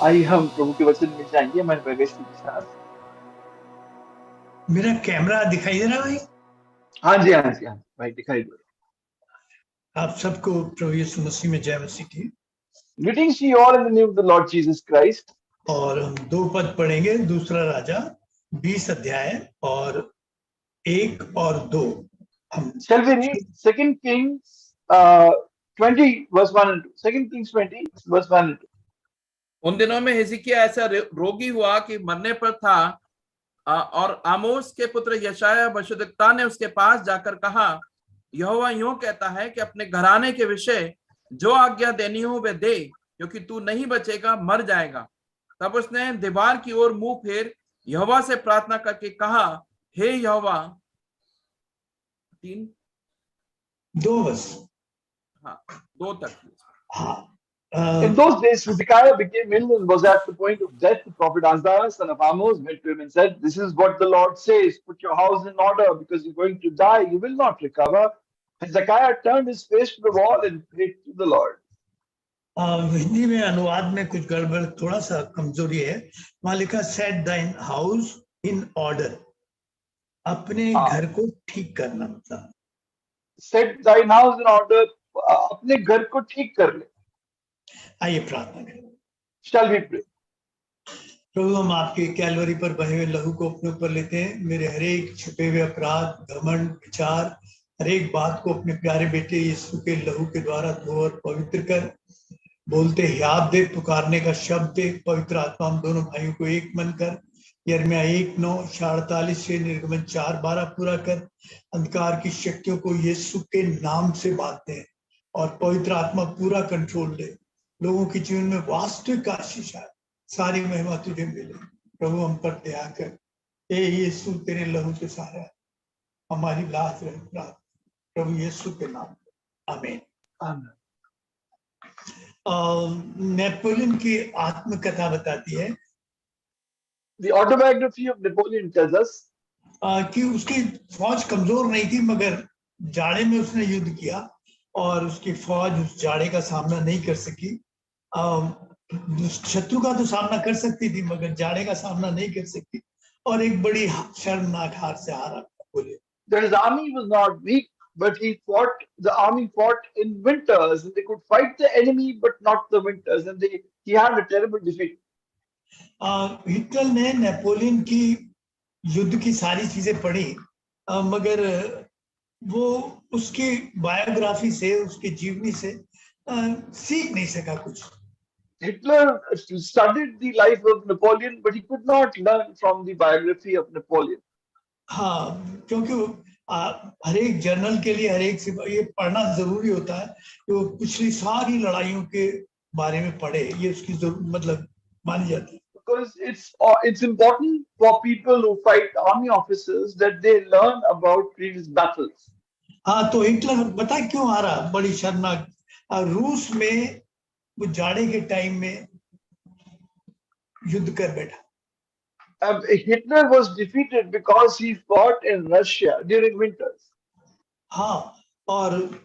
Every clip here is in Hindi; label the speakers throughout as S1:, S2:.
S1: आइए हम प्रभु के वचन में जाएंगे हमारे प्रगति के साथ।
S2: मेरा कैमरा दिखाई दे रहा है भाई?
S1: हाँ जी, हाँ जी, हाँ भाई दिखाई दे रहा।
S2: आप सबको प्रभु यीशु मसीह में जय मसीह की।
S1: Greetings to you all in the name of the Lord Jesus Christ.
S2: और हम 2 पद पढ़ेंगे, दूसरा राजा 20 अध्याय और 1 और 2। हम
S1: Shall we read 2 Kings 20 verse 1 and 2? 2 Kings 20 verse 1 and 2.
S3: उन दिनों में हिजकिय्याह ऐसा रोगी हुआ कि मरने पर था, और आमोस के पुत्र यशायाह भविष्यद्वक्ता ने उसके पास जाकर कहा, यहोवा यूं कहता है कि अपने घराने के विषय जो आज्ञा देनी हो वे दे, क्योंकि तू नहीं बचेगा, मर जाएगा। तब उसने दीवार की ओर मुंह फेर यहोवा से प्रार्थना करके कहा, हे यहोवा।
S2: 2 बस,
S3: हाँ 2 तक।
S2: हाँ।
S1: In those days, Hezekiah became ill and was at the point of death. The prophet Isaiah, son of Amos, went to him and said, "This is what the Lord says: Put your house in order, because you're going to die. You will not recover." Hezekiah turned his face to the wall and prayed to the Lord.
S2: Hindi में अनुवाद में कुछ गड़बड़, थोड़ा सा कमजोरी है। वहां लिखा सेट दाइन हाउस इन ऑर्डर, अपने घर को ठीक करना। मतलब
S1: Set thine house in order, अपने घर को ठीक कर ले।
S2: आइए प्रार्थना करें।
S1: Shall we pray?
S2: प्रभु, हम आपके कैलवरी पर बहे हुए लहू को अपने ऊपर लेते हैं। मेरे हर एक छिपे हुए अपराध, घमंड, विचार, हर एक बात को अपने प्यारे बेटे यीशु के लहू के द्वारा धो और पवित्र कर। बोलते याद दे, पुकारने का शब्द दे। पवित्र आत्मा हम दोनों भाइयों को एक मन कर। यिर्मयाह 1:9-48 से निर्गमन 4:12 पूरा कर। अंधकार की शक्तियों को यीशु के नाम से बांधते हैं और पवित्र आत्मा पूरा कंट्रोल ले। लोगों के जीवन में वास्तविक आशीष आए, सारी महिमा तुझे मिले। प्रभु हम पर दया कर। हे यीशु, तेरे लहू के सहारे हमारी लाज रहे प्राप्त, प्रभु यीशु के नाम में, आमीन।
S1: Amen.
S2: नेपोलियन की आत्मकथा बताती है
S1: The autobiography of Napoleon tells us
S2: कि उसकी फौज कमजोर नहीं थी, मगर जाड़े में उसने युद्ध किया और उसकी फौज उस जाड़े का सामना नहीं कर सकी। शत्रु का तो सामना कर सकती थी, मगर जाड़े का सामना नहीं कर सकती और एक बड़ी शर्मनाक हार से हारा। बोले
S1: his army was not weak, but the army fought in winters, and they could fight the enemy, but not the winters, and he had a terrible defeat.
S2: Hitler ने नेपोलियन की युद्ध की सारी चीजें पढ़ी, मगर वो उसकी बायोग्राफी से, उसकी जीवनी से सीख नहीं सका कुछ।
S1: Hitler studied the life of Napoleon, but he could not learn from the biography of Napoleon.
S2: हाँ, क्योंकि हर एक जर्नल के लिए, हर एक सिपाही ये पढ़ना जरूरी होता है कि वो पिछली सारी लड़ाइयों के बारे में पढ़े। ये उसकी मतलब मानी जाती है।
S1: Because it's important for people who fight army officers that they learn about previous battles.
S2: हाँ, तो हिटलर बता क्यों हारा? बड़ी शर्मनाक। रूस में वो जाड़े के टाइम में युद्ध कर बैठा।
S1: Hitler was defeated because he fought in Russia during winters.
S2: हाँ, और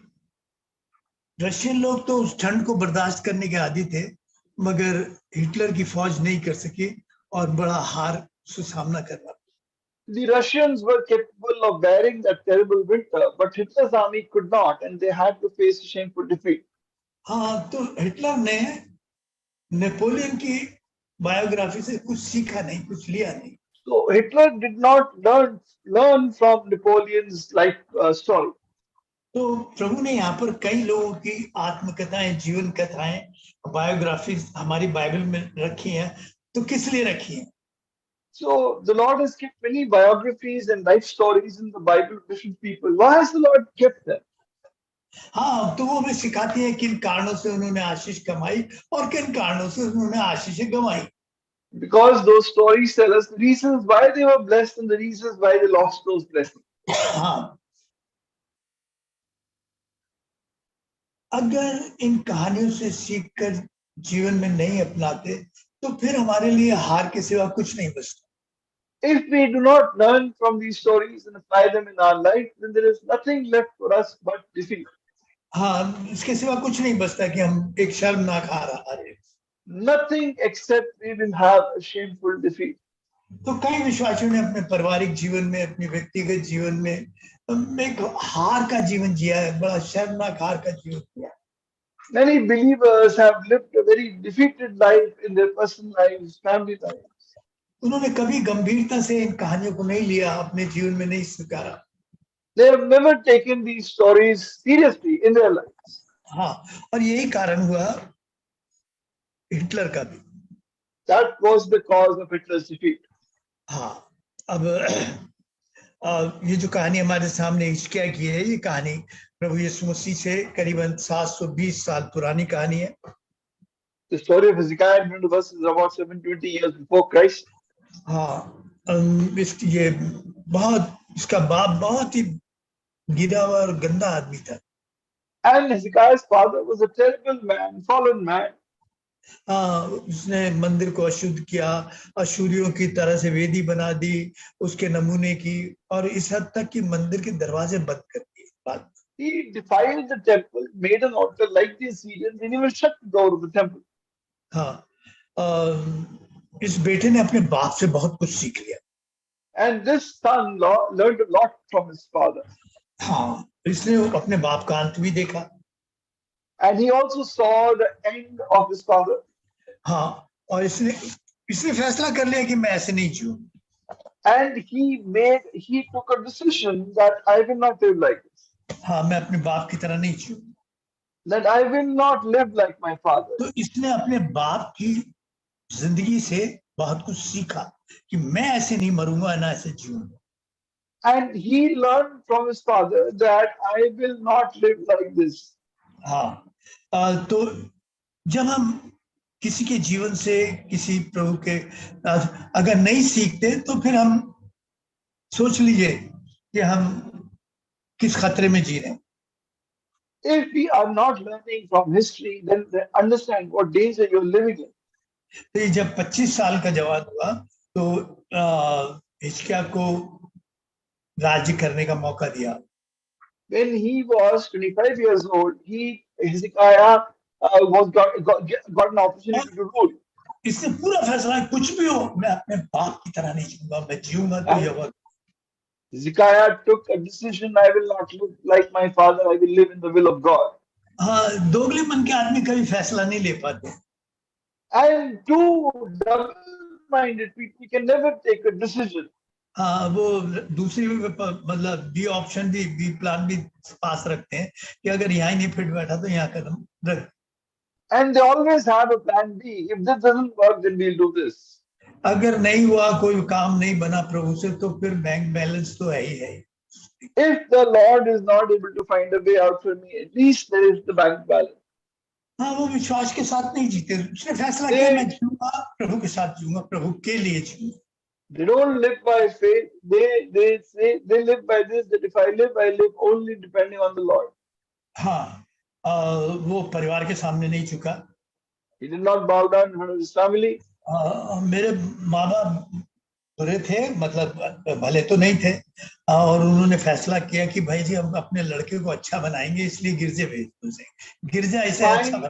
S2: रशियन लोग तो उस ठंड को बर्दाश्त करने के आदी थे, मगर हिटलर की फौज नहीं कर सकी और बड़ा हार से सामना करना।
S1: The Russians were capable of bearing that terrible winter, but Hitler's army could not, and they had to face a shameful defeat.
S2: हाँ, तो हिटलर ने नेपोलियन की बायोग्राफी से कुछ सीखा नहीं, कुछ लिया नहीं।
S1: So Hitler did not learn from Napoleon's life story.
S2: तो प्रभु ने यहाँ पर कई लोगों की आत्मकथाएं, जीवन कथाएं, बायोग्राफी हमारी बाइबल में रखी हैं। तो किस लिए रखी हैं?
S1: So the Lord has kept many biographies and life stories in the Bible of different people. Why has the Lord kept them?
S2: हाँ, तो वो हमें सिखाती है किन कारणों से उन्होंने आशीष कमाई और किन कारणों से उन्होंने आशीषें गंवाई।
S1: Because those stories tell us the reasons why they were blessed and the reasons why they lost those blessings.
S2: हाँ, अगर इन कहानियों से सीखकर जीवन में नहीं अपनाते तो फिर हमारे लिए हार के सिवा कुछ नहीं बचता।
S1: If we do not learn from these stories and apply them in our life, then there is nothing left for us but defeat.
S2: हाँ, इसके सिवा कुछ नहीं बचता कि हम एक शर्मनाक हार हारे।
S1: nothing except we will have a shameful defeat.
S2: तो कई विश्वासियों ने अपने पारिवारिक जीवन में, अपने व्यक्तिगत जीवन में एक हार का जीवन जिया है, बड़ा शर्मनाक हार का जीवन जिया।
S1: Many believers have lived a very defeated life in their personal lives, family lives.
S2: उन्होंने कभी गंभीरता से इन कहानियों को नहीं लिया, अपने जीवन में नहीं स्वीकारा।
S1: They have never taken these stories seriously in their lives.
S2: हाँ, और यही कारण हुआ हिटलर का भी।
S1: That was the cause of Hitler's defeat.
S2: हाँ, अब ये जो कहानी हमारे सामने हिचकिया की है, ये कहानी प्रभु यीशु मसीह से करीबन 720 साल पुरानी कहानी है।
S1: The story of Hezekiah in the verse is about 720 years before Christ.
S2: हाँ, ये बहुत, इसका बाप बहुत ही गिरा हुआ और गंदा आदमी था।
S1: And Hezekiah's father was a terrible man, fallen man.
S2: उसने मंदिर को अशुद्ध किया, अशूरियों की तरह से वेदी बना दी, उसके नमूने की, और इस हद तक कि मंदिर के दरवाजे बंद कर दिए।
S1: He defiled the temple, made an altar like the Assyrians, and even shut the door of the temple.
S2: हाँ, इस बेटे ने अपने बाप से बहुत कुछ सीख लिया।
S1: And this son-in-law learned a lot from his father.
S2: हाँ, इसने अपने बाप का अंत भी देखा।
S1: And he also saw the end of his father.
S2: हाँ, और इसने फैसला कर लिया कि मैं ऐसे नहीं जीऊँ।
S1: And he took a decision that I will not live like this.
S2: हाँ, मैं अपने बाप की तरह नहीं जीऊँ।
S1: That I will not live like my father.
S2: तो इसने अपने बाप की जिंदगी से बहुत कुछ सीखा कि मैं ऐसे नहीं मरूंगा, ना ऐसे जीऊंगा।
S1: And he learned from his father that I will not live like this.
S2: हाँ, तो जब हम किसी के जीवन से, किसी प्रभु के अगर नहीं सीखते, तो फिर हम सोच लीजिए कि हम किस खतरे में जी रहे हैं।
S1: If we are not learning from history, then understand what danger you're living in.
S2: तो जब 25 साल का जवान हुआ, तो हिजकिय्याह को राज्य करने का मौका दिया।
S1: When he was 25 years old, Hezekiah got an opportunity to rule.
S2: इसने पूरा फैसला, कुछ भी हो, मैं अपने बाप की तरह नहीं जीऊंगा, मैं जीऊंगा तो यहोवा।
S1: Hezekiah took a decision, I will not live like my father, I will live in the will of God.
S2: हाँ, दोगले मन के आदमी कभी फैसला नहीं ले पाते।
S1: And two double-minded people can never take a decision.
S2: हाँ, वो दूसरी मतलब बी ऑप्शन भी, बी प्लान भी पास रखते हैं कि अगर यहाँ ही नहीं फिट बैठा तो यहाँ कदम रख।
S1: And they always have a plan B. If this doesn't work, then we'll do this.
S2: अगर नहीं हुआ, कोई काम नहीं बना प्रभु से, तो फिर बैंक बैलेंस तो है ही है।
S1: If the Lord is not able to find a way out for me, at least there is the bank balance.
S2: हाँ, वो विश्वास के साथ नहीं जीते। उसने फैसला किया, मैं जीऊंगा, प्रभु के साथ जीऊंगा, प्रभु के लिए जीऊंगा।
S1: They don't live by faith. They say they live by this, that if I live only depending on the Lord.
S2: हाँ, वो परिवार के सामने नहीं झुका।
S1: He did not bow down in front of his family.
S2: मेरे माँ बाप बुरे थे, मतलब भले तो नहीं थे, और उन्होंने फैसला किया कि भाई जी हम अपने लड़के को अच्छा बनाएंगे, इसलिए गिरजे भेज दो। गिरजा ऐसे अच्छा बना।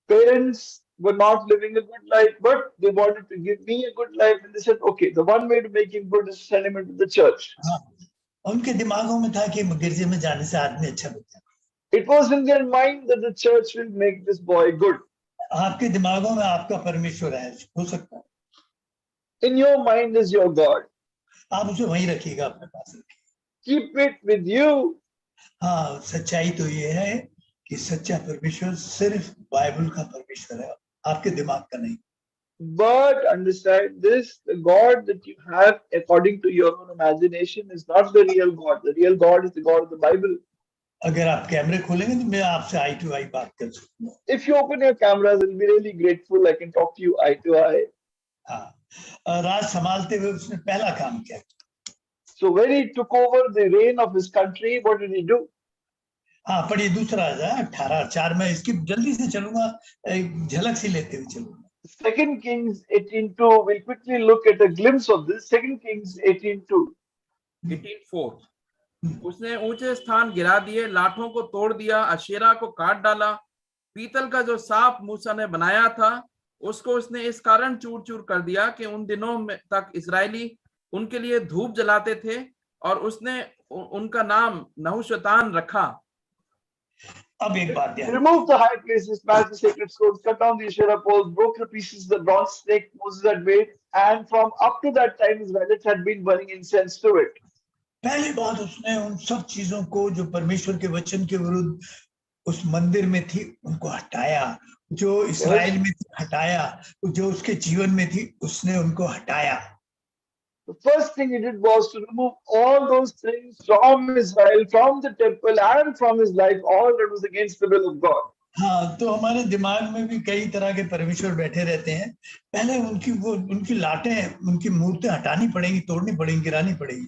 S1: Parents were not living a good life, but they wanted to give me a good life, and they said, okay, the one way to make him good is to send him into the church.
S2: उनके दिमागों में था कि गिरजे में जाने से आदमी अच्छा बनता है।
S1: It was in their mind that the church will make this boy good.
S2: आपके दिमागों में आपका परमेश्वर है, हो सकता है।
S1: In your mind is your God.
S2: आप उसे वहीं रखिएगा, अपने पास रखिएगा।
S1: Keep it with you.
S2: हाँ, सच्चाई तो ये है कि सच्चा परमेश्वर सिर्फ बाइबल का परमेश्वर है, आपके दिमाग का नहीं।
S1: But understand this, the God that you have according to your own imagination is not the real God. The real God is the God of the Bible.
S2: अगर आप कैमरे खोलेंगे तो मैं आपसे आई टू आई बात कर सकूंगा।
S1: If you open your cameras, I'll be really grateful. I can talk to you eye to eye.
S2: हाँ, राज संभालते हुए उसने पहला काम किया।
S1: So when he took over the reign of his country, what did he do?
S2: हाँ, पढ़िए दूसरा राजा 18:4 में, इसकी जल्दी से चलूंगा, एक झलक सी लेते हुए चलूंगा।
S1: 2 Kings 18:2. We'll quickly look at a glimpse of this. 2 Kings 18:2.
S3: 18:4 उसने ऊंचे स्थान गिरा दिए, लाठों को तोड़ दिया, अशेरा को काट डाला, पीतल का जो सांप मूसा ने बनाया था उसको उसने इस कारण चूर चूर कर दिया कि उन दिनों में तक इजरायली उनके लिए धूप जलाते थे और उसने उनका नाम नहुशतान रखा।
S2: अब एक बात
S1: He
S2: ध्यान,
S1: removed the high places, smashed the sacred stones, cut down the Asherah poles, broke to pieces the bronze snake Moses had made, and from up to that time Israelites had been burning incense to it.
S2: पहली बात उसने उन सब चीजों को जो परमेश्वर के वचन के विरुद्ध उस मंदिर में थी उनको हटाया, जो इस्राएल में थी हटाया, जो उसके जीवन में थी उसने उनको हटाया।
S1: The first thing he did was to remove all those things from Israel, from the temple, and from his life, all that was against the will of God.
S2: हाँ, तो हमारे दिमाग में भी कई तरह के परमेश्वर बैठे रहते हैं। पहले उनकी लाटें, उनकी मूर्तें हटानी पड़ेंगी, तोड़नी पड़ेंगी, गिरानी पड़ेगी।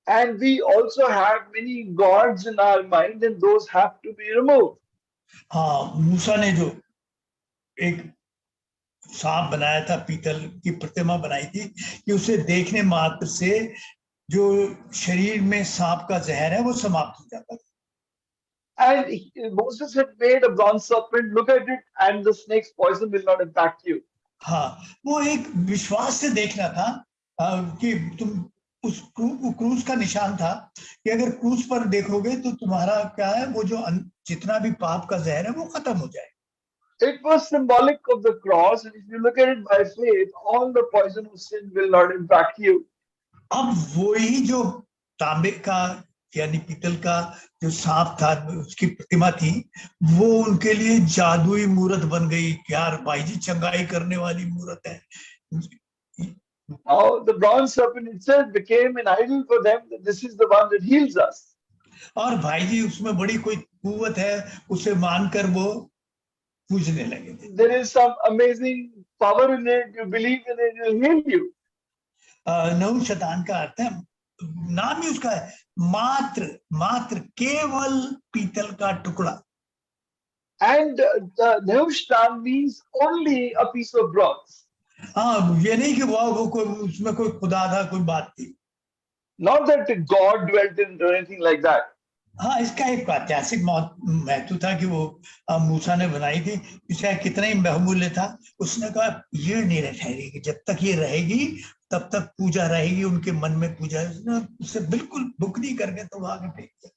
S1: And we also have many gods in our mind, and those have to be removed.
S2: हाँ, मूसा ने जो एक सांप बनाया था, पीतल की प्रतिमा बनाई थी, कि उसे देखने मात्र से जो शरीर में सांप का जहर है वो समाप्त हो जाता था।
S1: And Moses had made a bronze serpent. Look at it, and the snake's poison will not impact you.
S2: हाँ, वो एक विश्वास से देखना था कि तुम उस क्रूस का निशान था कि अगर क्रूस पर देखोगे तो तुम्हारा क्या है, वो जो जितना भी पाप का जहर है वो खत्म हो जाए।
S1: It was symbolic of the cross, and if you look at it by faith, all the poison of sin will not impact you.
S2: अब वही जो तांबे का यानी पीतल का जो सांप था, उसकी प्रतिमा थी, वो उनके लिए जादुई मूर्त बन गई। यार भाई जी, चंगाई करने वाली मूर्त है।
S1: Now the bronze serpent itself became an idol for them, that this is the one that heals us.
S2: और भाई जी, उसमें बड़ी कोई कुव्वत है, उसे मानकर वो पूजने लगे थे।
S1: There is some amazing power in it. You believe in it, it will heal you.
S2: Nehushtan का अर्थ है, नाम ही उसका है, मात्र केवल पीतल का टुकड़ा।
S1: And the Nehushtan means only a piece of bronze.
S2: हाँ, ये नहीं कि वो कोई उसमें कोई खुदा था, कोई बात थी।
S1: Not that God dwelt in it or anything like that.
S2: हाँ, इसका एक ऐतिहासिक महत्व था कि वो मूसा ने बनाई थी, चाहे कितना ही बहुमूल्य था। उसने कहा ये नहीं ठहरेगी, जब तक ये रहेगी तब तक पूजा रहेगी, उनके मन में पूजा। उससे बिल्कुल बुकनी करके तो आगे फेंक दिया।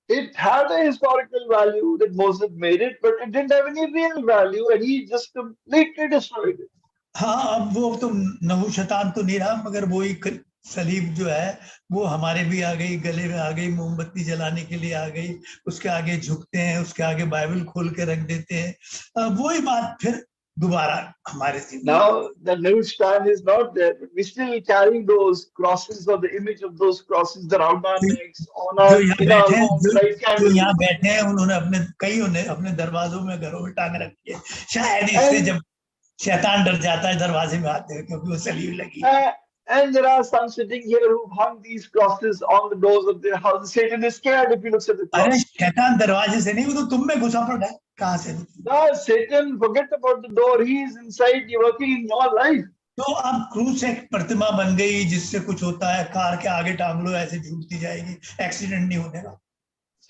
S1: It had a historical value that Moses made it, but it didn't have any real value, and he just completely destroyed it.
S2: हाँ, अब वो तो नहुशतान तो नहीं रहा, मगर वो एक सलीब जो है वो हमारे भी आ गई, गले में आ गई, मोमबत्ती जलाने के लिए आ गई, उसके आगे झुकते हैं, उसके आगे बाइबल खोल के रख देते हैं। वही बात फिर दोबारा हमारे से।
S1: Now the Nehushtan is not there, but we still carrying those crosses or the image of those crosses around our necks, on our in our homes, right?
S2: जो यहाँ बैठे हैं, उन्होंने अपने दरवाजों में, घरों में टांग रखी है। शायद इससे जब शैतान डर जाता है दरवाजे में आते हैं, क्योंकि वो सलीब लगी।
S1: And there are some sitting here who hung these crosses on the doors of their house. Satan is scared if he looks at the cross.
S2: अरे शैतान दरवाजे से नहीं, वो तो तुम में घुसा पड़ा है, कहाँ से?
S1: No, Satan, forget about the door. He is inside you, working in your life.
S2: तो अब क्रूस एक प्रतिमा बन गई जिससे कुछ होता है, कार के आगे टांग लो, ऐसे झूलती जाएगी, एक्सीडेंट नहीं होने का।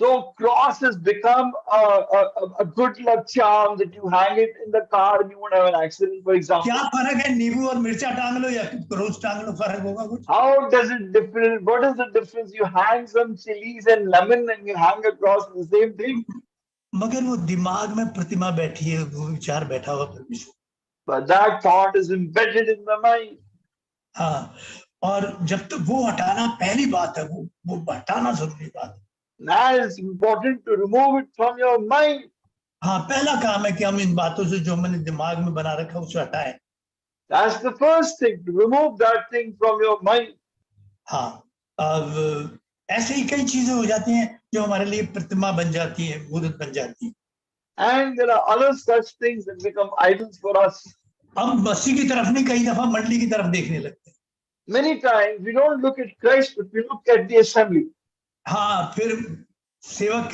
S1: So cross has become a good luck charm that you hang it in the car and you won't have an accident, for example.
S2: क्या फर्क है, नींबू और मिर्चा टांग लो या क्रूस टांग लो, फर्क होगा कुछ?
S1: How does it differ? What is the difference? You hang some chilies and lemon and you hang a cross, the same thing.
S2: मगर वो दिमाग में प्रतिमा बैठी है, वो विचार बैठा हुआ परमेश्वर।
S1: But that thought is embedded in the mind.
S2: हाँ, और जब तक वो हटाना पहली बात है, वो हटाना जरूरी बात है।
S1: That is important to remove it from your mind.
S2: हाँ, पहला काम है कि हम इन बातों से जो मैंने दिमाग में बना रखा उसे हटाएं।
S1: That's the first thing, to remove that thing from your mind.
S2: हाँ, अब ऐसे ही कई चीजें हो जाती हैं जो हमारे लिए प्रतिमा बन जाती है, मूर्त बन जाती है।
S1: And there are other such things that become idols for us.
S2: हम मसीह की तरफ नहीं, कई दफा मंडली की तरफ देखने लगते हैं।
S1: Many times we don't look at Christ, but we look at the assembly.
S2: हाँ, फिर सेवक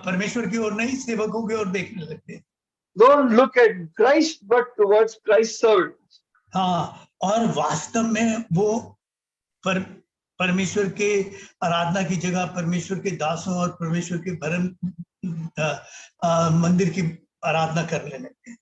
S2: परमेश्वर की ओर नहीं, सेवकों की ओर देखने लगते हैं।
S1: Don't look at Christ, but towards Christ's servants.
S2: हाँ, और वास्तव में वो परमेश्वर के आराधना की जगह परमेश्वर के दासों और परमेश्वर के भरम मंदिर की आराधना करने लगते हैं।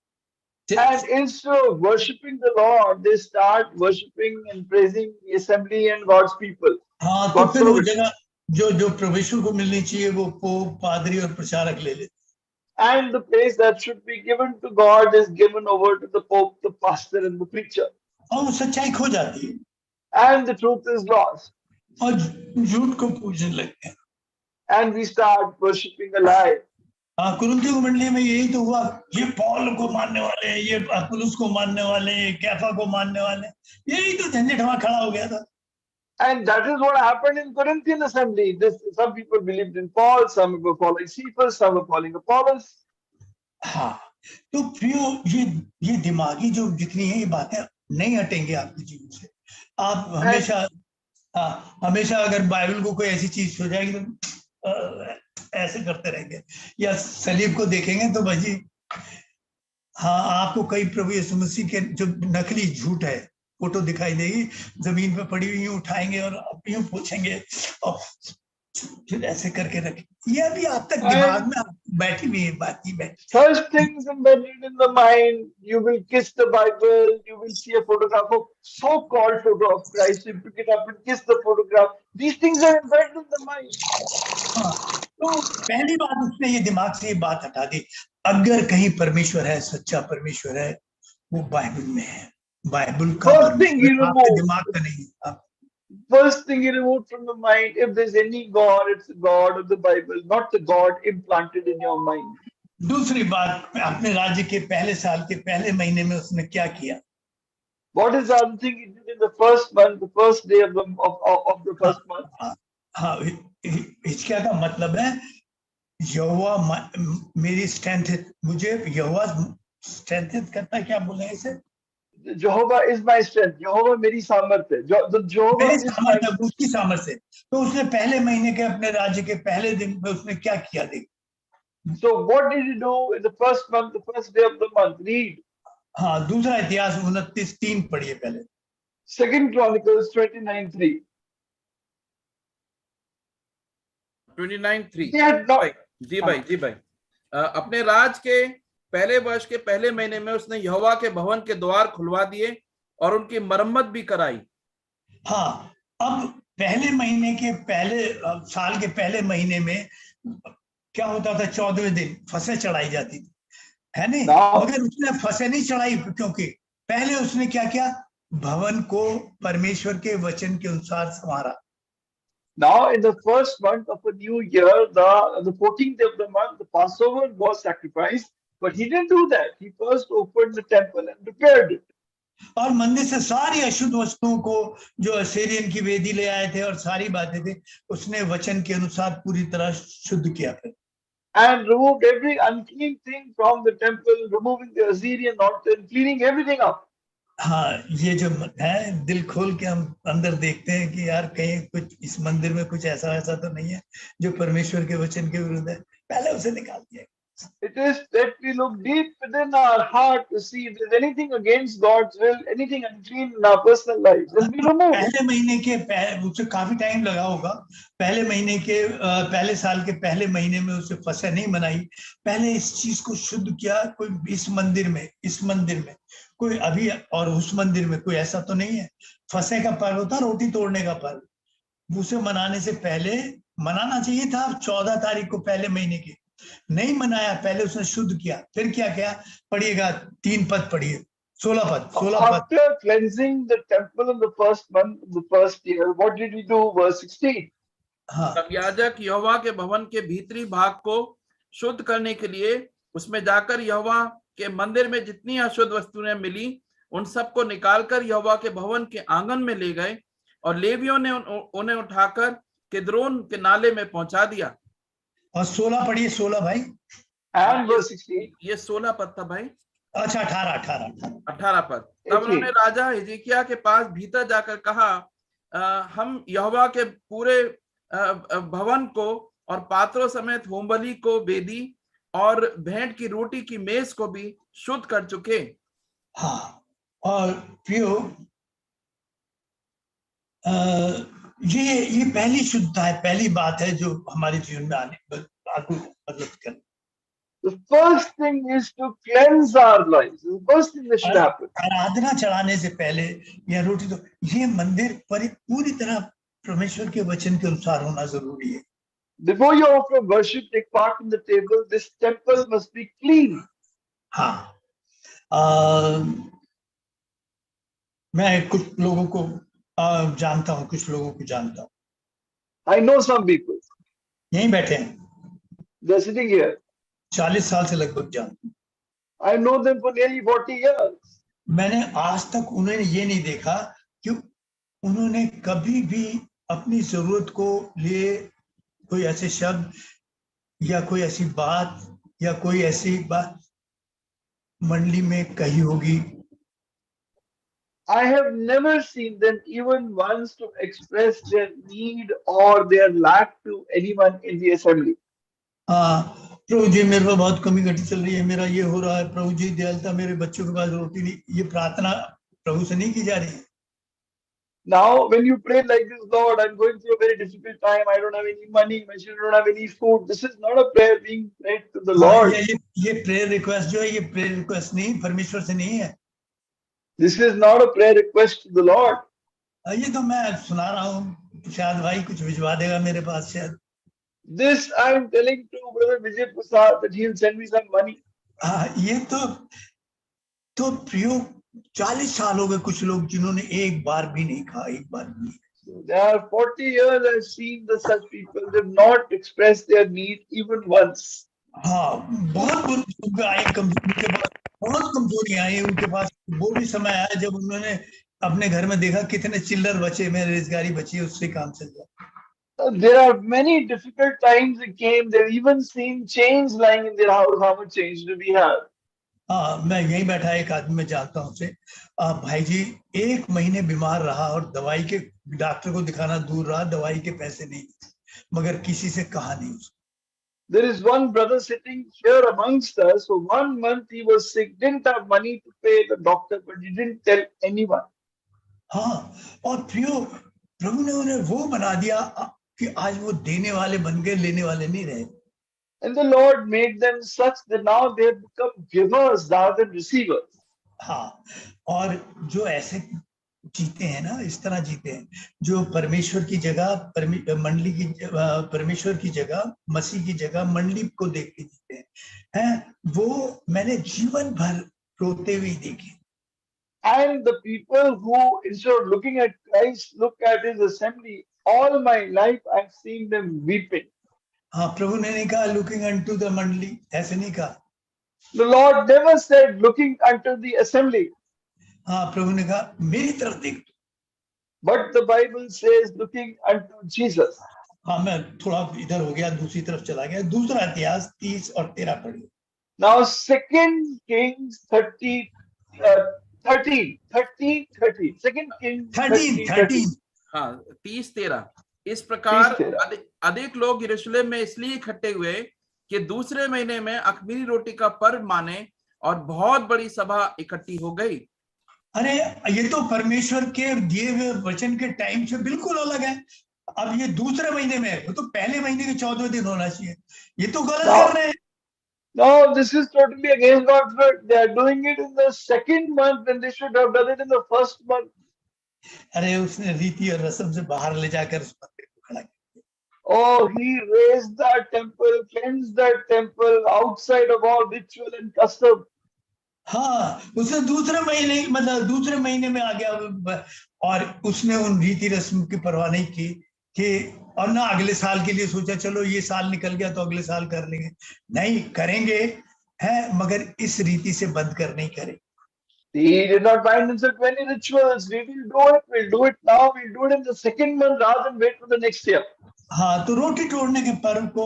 S1: And instead of worshipping the Lord, they start worshipping and praising the assembly and God's people.
S2: हाँ, तो
S1: God's
S2: फिर वो
S1: servants.
S2: जगह जो जो परमेश्वर को मिलनी चाहिए वो पोप, पादरी और प्रचारक ले लेते।
S1: And the place that should be given to God is given over to the Pope, the pastor, and the preacher.
S2: और वो सच्चाई खो जाती है
S1: And the truth is lost.
S2: और झूठ को पूजने लगते हैं।
S1: And we start worshipping a lie.
S2: हाँ, कुरिन्थियों की मंडली में यही तो हुआ। ये पौल को मानने वाले हैं, ये अपुल्लोस को मानने वाले हैं, कैफा को मानने वाले हैं, यही तो झंझट वहां खड़ा हो गया था।
S1: And that is what happened in Corinthian assembly. Some people believed in Paul, some were following Cephas, some were following Apollos.
S2: हाँ, तो फिर ये दिमागी जो जितनी है ये बातें नहीं हटेंगे आपके जीवन से। आप हमेशा अगर बाइबल को कोई ऐसी चीज हो जाएगी तो ऐसे करते रहेंगे, या सलीब को देखेंगे तो भाई हाँ, आपको कई प्रभु यीशु मसीह के जो नकली झूठ है फोटो दिखाई देगी, जमीन पे पड़ी हुई उठाएंगे और यूं पूछेंगे और फिर ऐसे करके रखें। ये अभी आप तक दिमाग में बैठी हुई है, बात ही बैठी।
S1: Such things embedded in the mind. You will kiss the Bible. You will see a photograph of so-called photo of Christ. You pick it up and kiss the photograph. These things are embedded in the mind.
S2: हाँ, तो पहली बात उसने ये दिमाग से ये बात हटा दी। अगर कहीं परमेश्वर है, सच्चा परमेश्वर है, वो बाइबल में है। बाइबल का आपके दिमाग का नहीं है।
S1: First thing you remove from the mind, if there's any God, it's the God of the Bible, not the God implanted in your mind.
S2: दूसरी बात, अपने राज्य के पहले साल के पहले महीने में उसने क्या किया?
S1: What is the other thing he did in the first month, the first day of the first month?
S2: हाँ, हिजकिय्याह का मतलब है यहोवा मेरी स्ट्रेंथ है, मुझे यहोवा स्ट्रेंथ करता है। क्या बोले इसे?
S1: Jehovah is my strength. Jehovah मेरी सामर्थ्य है। Jehovah is
S2: उसकी सामर्थ्य। तो उसने पहले महीने के अपने राज्य के पहले दिन में उसने क्या किया? देख।
S1: So what did he do in the first month, the first day of the month? Read.
S2: हाँ, दूसरा इतिहास 29:3 पढ़िए पहले।
S1: 2 Chronicles 29:3.
S3: 29:3 जी
S1: हाँ।
S3: भाई अपने राज के पहले वर्ष के पहले महीने में उसने यहोवा के भवन के द्वार खुलवा दिए और उनकी मरम्मत भी कराई।
S2: हाँ, अब पहले महीने के पहले साल के पहले महीने में क्या होता था? 14वें दिन फसह चढ़ाई जाती थी, है नहीं? मगर उसने फसह नहीं चढ़ाई, क्योंकि पहले उसने क्या किया? भवन को परमेश्वर के वचन के अनुसार संवारा।
S1: Now, in the first month of a new year, the 14th day of the month, the Passover was sacrificed, but he didn't do that. He first opened the temple and repaired it.
S2: और मंदिर से सारी अशुद्ध वस्तुओं को जो असीरियन की वेदी ले आए थे और सारी बातें थी, उसने वचन के अनुसार पूरी तरह शुद्ध किया फिर।
S1: And removed every unclean thing from the temple, removing the Assyrian altar and cleaning everything up.
S2: हाँ, ये जो है दिल खोल के हम अंदर देखते हैं कि यार कहीं कुछ इस मंदिर में कुछ ऐसा तो नहीं है जो परमेश्वर के वचन के विरुद्ध है, पहले उसे निकाल दिया।
S1: It is that we look deep within our heart to see if there's anything against God's will, anything unclean in our personal life. Then we remove.
S2: पहले महीने के उसे काफी टाइम लगा होगा। पहले महीने के पहले साल के पहले महीने में उसे फसह नहीं मनाई, पहले इस चीज को शुद्ध किया। कोई इस मंदिर में कोई अभी और उस मंदिर में कोई ऐसा तो नहीं है। फसह का पर्व होता रोटी तोड़ने का पर्व, उसे मनाने से पहले मनाना चाहिए था 14 तारीख को पहले महीने की, नहीं मनाया, पहले उसने शुद्ध किया। फिर क्या किया? पढ़िएगा 3 पद पढ़िए, 16 पद।
S1: After cleansing the temple in the first month, the first year, what did he do? Verse 16.
S2: हाँ,
S3: तब याजक यहोवा के भवन के भीतरी भाग को शुद्ध करने के लिए उसमें जाकर यहोवा के मंदिर में जितनी अशुद्ध वस्तुएं मिली उन सबको निकालकर यहोवा के भवन के आंगन में ले गए और लेवियों ने उन्हें उठाकर किद्रोन के नाले में पहुंचा दिया।
S2: और 16 पढ़िए, 16 भाई।
S1: And verse 16.
S3: ये 16 पद था भाई।
S2: अच्छा, 18
S3: पद। तब उन्होंने राजा हिजकिय्याह के पास भीतर जाकर कहा, हम यहोवा के पूरे भवन को और पात्रों समेत होमबलि को, वेदी और भेंट की रोटी की मेज को भी शुद्ध कर चुके।
S2: हाँ, और ये पहली शुद्धता है, पहली बात है जो हमारे जीवन में आने मतलब
S1: the first thing is to cleanse our lives. The first thing that should happen.
S2: आराधना चढ़ाने से पहले या रोटी तो ये मंदिर पूरी तरह परमेश्वर के वचन के अनुसार होना जरूरी है.
S1: Before you offer worship, take part in the table, this temple must be clean.
S2: हाँ, मैं कुछ लोगों को जानता हूँ, कुछ लोगों को जानता हूँ.
S1: I know some people.
S2: यहीं बैठे हैं.
S1: They're sitting here.
S2: 40 साल से लगभग जानता हूँ.
S1: I know them for nearly 40 years.
S2: मैंने आज तक उन्हें ये नहीं देखा कि उन्होंने कभी भी अपनी जरूरत को लिए कोई ऐसे शब्द या कोई ऐसी बात या कोई ऐसी बात मंडली में कही होगी.
S1: I have never seen them even once to express their need or their lack to anyone in the assembly.
S2: प्रभु जी मेरे पास बहुत कमी घटी चल रही है, मेरा ये हो रहा है, प्रभु जी दयालुता मेरे बच्चों के पास रोटी नहीं, ये प्रार्थना प्रभु से नहीं की जा रही.
S1: Now, when you pray like this, Lord, I'm going through a very difficult time. I don't have any money. My children don't have any food. This is not a prayer being prayed to the Lord.
S2: ये prayer request जो है, ये prayer request नहीं, परमेश्वर से नहीं है.
S1: This is not a prayer request to the Lord.
S2: ये तो मैं सुना रहा हूँ, शायद भाई कुछ भिजवा देगा मेरे पास शायद.
S1: This I'm telling to Brother Vijay Prasad that he'll send me some money.
S2: ये तो प्रियो 40 साल हो गए कुछ लोग जिन्होंने एक बार भी नहीं कहा, एक बार भी नहीं.
S1: So there are 40 years I've seen such people. They've not expressed their need even once.
S2: हाँ, बहुत बुजुर्ग आए, कमजोरी के पास बहुत कमजोरी आई उनके पास. वो भी समय आया जब उन्होंने अपने घर में देखा कितने चिल्लर बचे, मेरे रोजगारी बची, उससे काम चल गया.
S1: There are many difficult times that came. They've even seen change lying in their house. How much change do we have?
S2: मैं यहीं बैठा एक आदमी में जानता हूँ उसे. भाई जी 1 महीने बीमार रहा और दवाई के डॉक्टर को दिखाना दूर रहा, दवाई के पैसे नहीं, मगर किसी से कहा नहीं.
S1: There is one brother sitting here amongst us. For 1 month he was sick, didn't have money to pay the doctor, but he didn't tell anyone.
S2: हाँ, और प्रियो प्रभु ने उन्हें वो बना दिया कि आज वो देने वाले बन गए, लेने वाले नहीं रहे.
S1: And the Lord made them such that now they have become givers rather than receivers.
S2: हाँ, और जो ऐसे जीते हैं ना, इस तरह जीते हैं जो परमेश्वर की जगह मंडली की परमेश्वर की जगह मसीह की जगह मंडली को देख के जीते हैं, वो मैंने जीवन भर रोते हुए देखे.
S1: And the people who, instead of looking at Christ, look at his assembly, all my life I've seen them weeping.
S2: हाँ, प्रभु ने नहीं कहा looking unto the मंडली, ऐसे नहीं कहा.
S1: The Lord never said looking unto the assembly.
S2: हाँ, प्रभु ने कहा मेरी तरफ देख.
S1: But the Bible says looking unto Jesus.
S2: हाँ, मैं थोड़ा इधर हो गया, दूसरी तरफ चला गया. दूसरा इतिहास 30 और 13 पढ़िए.
S1: Now 2 Kings 13. 2 Kings
S2: 13.
S3: हाँ, 30-13. इस प्रकार अधिक लोग यरूशलेम में इसलिए इकट्ठे हुए कि दूसरे महीने में अख़मीरी रोटी का पर्व माने और बहुत बड़ी सभा इकट्ठी हो गई.
S2: अरे ये तो परमेश्वर के दिए हुए वचन के टाइम से बिल्कुल अलग है. अब ये दूसरे महीने में है, वो तो पहले महीने के 14वें दिन होना चाहिए. ये तो गलत कर रहे हैं.
S1: No, this is totally against God's word. They are doing it in the second month when they should have done it in the first month.
S2: अरे उसने रीति और रस्म से बाहर ले जाकर उस मंदिर को खड़ा किया.
S1: Oh, he raised that temple, cleansed that temple outside of all ritual and custom.
S2: हाँ, उसने दूसरे महीने में आ गया और उसने उन रीति रस्म की परवाह नहीं की कि और ना अगले साल के लिए सोचा चलो ये साल निकल गया तो अगले साल कर लेंगे. नहीं, करेंगे है, मगर इस रीति से बंद कर नहीं करें.
S1: He did not bind himself to any rituals. We will do it. We'll do it now. We'll do it in the second month rather than wait for the next year.
S2: हाँ, तो रोटी तोड़ने के पर्व को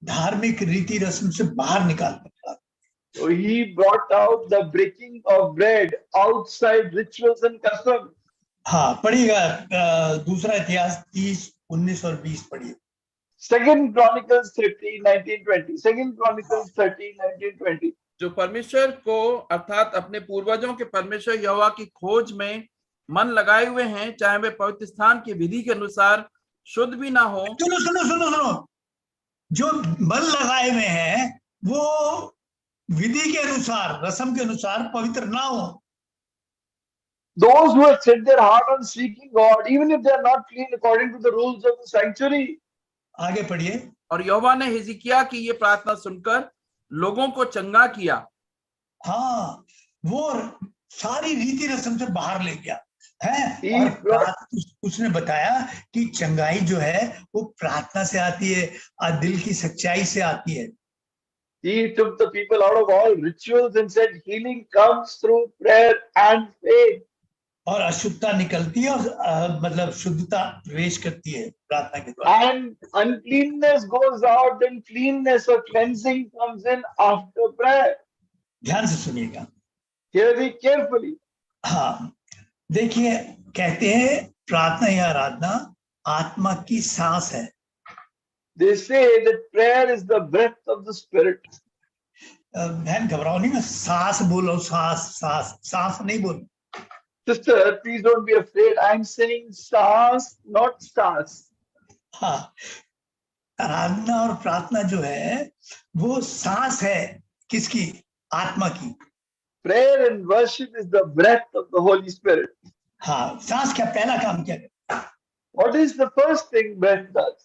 S2: धार्मिक रीति रस्म से बाहर निकाल दिया.
S1: So he brought out the breaking of bread outside rituals and customs.
S2: हाँ, पढ़िएगा दूसरा इतिहास 30, 19 और 20 पढ़िए.
S1: 2 Chronicles 13, 19, 20. 2 Chronicles 13, 19, 20.
S3: जो परमेश्वर को अर्थात अपने पूर्वजों के परमेश्वर यहोवा की खोज में मन लगाए हुए हैं, चाहे वे पवित्र स्थान की विधि के अनुसार शुद्ध भी ना हो.
S2: सुनो, जो मन लगाए हुए हैं वो विधि के अनुसार, रस्म के अनुसार पवित्र ना हो।
S1: Those who have set their heart on seeking God, even if they are not clean according to the rules of the sanctuary.
S2: आगे पढ़िए।
S3: और यहोवा ने हिजकिय्याह की ये प्रार्थना सुनकर लोगों को चंगा किया।
S2: हाँ, वो सारी रीति रस्म से बाहर ले गया है।
S1: He
S2: और
S1: brought-
S2: उसने बताया कि चंगाई जो है वो प्रार्थना से आती है और दिल की सच्चाई से आती है।
S1: He took the people out of all rituals and said healing comes through prayer and faith.
S2: और अशुद्धता निकलती है और मतलब शुद्धता प्रवेश करती है प्रार्थना के द्वारा।
S1: And uncleanness goes out and cleanness or cleansing comes in after prayer.
S2: ध्यान से सुनिएगा।
S1: Hear me carefully.
S2: हाँ, देखिए, कहते हैं प्रार्थना या आराधना आत्मा की सांस है।
S1: They say that prayer is the breath of the spirit.
S2: बहन घबराओ नहीं, मैं सांस बोल रहा हूँ, सांस सांस सांस नहीं बोल।
S1: Sister, please don't be afraid. I'm saying stars, not stars.
S2: हाँ, आराधना और प्रार्थना जो है वो सांस है, किसकी? आत्मा की।
S1: Prayer and worship is the breath of the Holy Spirit.
S2: हाँ, सांस क्या पहला काम क्या है?
S1: What is the first thing breath does?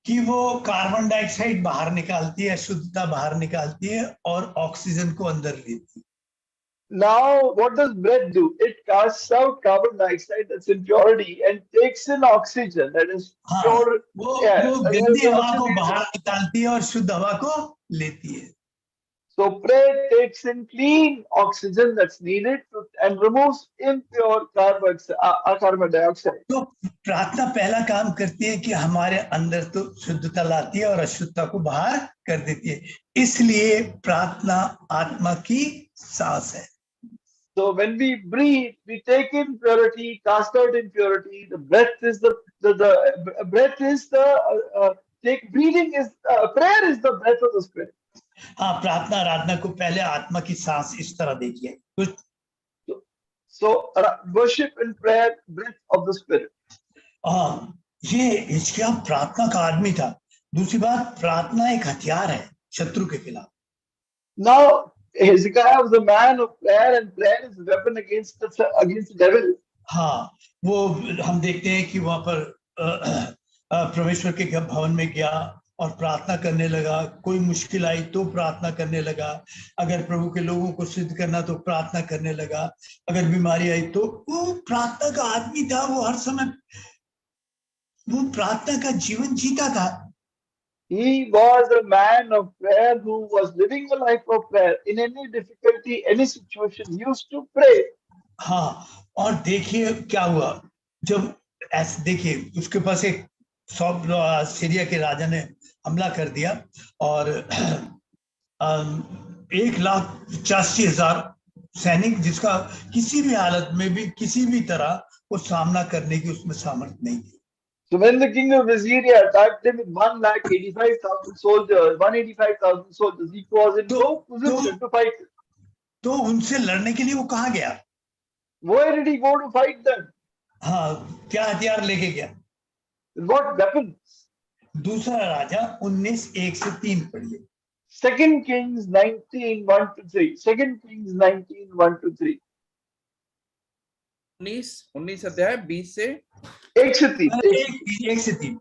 S2: कि वो कार्बन डाइऑक्साइड बाहर निकालती है, शुद्धता बाहर निकालती है और ऑक्सीजन को अंदर लेती है।
S1: Now, what does breath do? It casts out carbon dioxide, that's impurity, and takes in oxygen, that is
S2: हाँ,
S1: pure
S2: वो
S1: air.
S2: गंदी हवा को
S1: Oxygen.
S2: बाहर निकालती है और शुद्ध हवा को लेती है।
S1: So prayer takes in clean oxygen that's needed and removes impure carbon dioxide.
S2: तो प्रार्थना पहला काम करती है कि हमारे अंदर तो शुद्धता लाती है और अशुद्धता को बाहर कर देती है। इसलिए प्रार्थना आत्मा की सांस है।
S1: So when we breathe, we take in purity, cast out impurity. The breath is the breath is the breathing is prayer is the breath of the spirit.
S2: हाँ, प्रार्थना आराधना को पहले आत्मा की सांस इस तरह देखिए।
S1: So worship and prayer, breath of the spirit.
S2: हाँ, ये हिजकिय्याह प्रार्थना का आदमी था। दूसरी बात, प्रार्थना एक हथियार है शत्रु के खिलाफ।
S1: Now Hezekiah was a man of prayer, and prayer is a weapon against the devil.
S2: हाँ, वो हम देखते हैं कि वहां पर परमेश्वर के भवन में गया और प्रार्थना करने लगा। कोई मुश्किल आई तो प्रार्थना करने लगा। अगर प्रभु के लोगों को सिद्ध करना तो प्रार्थना करने लगा। अगर बीमारी आई तो वो प्रार्थना का आदमी था। वो हर समय वो प्रार्थना का जीवन जीता था।
S1: He was a man of prayer who was living a life of prayer. In any difficulty, any situation, he used to pray.
S2: हाँ, और देखिए क्या हुआ जब ऐसे, देखिए उसके पास एक सीरिया के राजा ने हमला कर दिया और 1,85,000 सैनिक, जिसका किसी भी हालत में भी किसी भी तरह वो सामना करने की उसमें सामर्थ्य नहीं थी।
S1: So when the king of Assyria attacked him with 1,85,000 soldiers, 185,000 soldiers, he was in no position to fight.
S2: तो उनसे लड़ने के लिए वो कहाँ गया?
S1: Where did he go to fight them?
S2: हाँ, क्या हथियार लेके गया?
S1: What weapons?
S2: दूसरा राजा 19:1-3 पढ़िए।
S1: 2 Kings 19:1-3. 2 Kings 19:1-3.
S3: 19 अध्याय 20 से
S1: 1-3.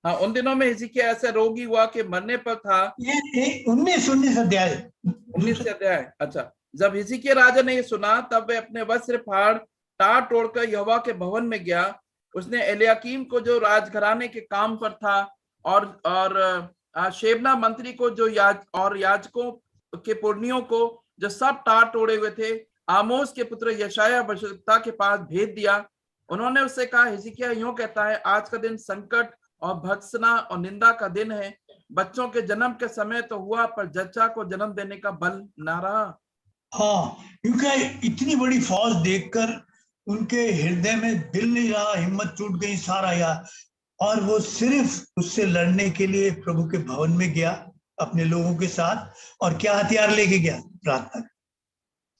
S3: हाँ, उन दिनों में हिजकिय्याह ऐसा रोगी हुआ कि मरने पर था।
S2: ये 19 अध्याय
S3: 19 अध्याय। अच्छा, जब हिजकिय्याह राजा ने ये सुना तब वे अपने वस्त्र फाड़ टाट तोड़कर यहोवा के भवन में गया। उसने एलियाकीम को जो राजघराने के काम पर था और शेबना मंत्री को जो याजकों के पुरनियों को जो सब टाट तोड़े हुए थे, आमोस के पुत्र यशायाह भविष्यद्वक्ता के पास भेज दिया। उन्होंने उससे कहा, हिजकिय्याह यूं कहता है, आज का दिन संकट और भत्सना और निंदा का दिन है। बच्चों के जन्म के समय तो हुआ, पर जच्चा को जन्म देने का बल ना रहा।
S2: हाँ, क्योंकि इतनी बड़ी फौज देखकर उनके हृदय में दिल नहीं रहा, हिम्मत टूट गई सारा यार। और वो सिर्फ उससे लड़ने के लिए प्रभु के भवन में गया अपने लोगों के साथ। और क्या हथियार लेके गया? प्रार्थना।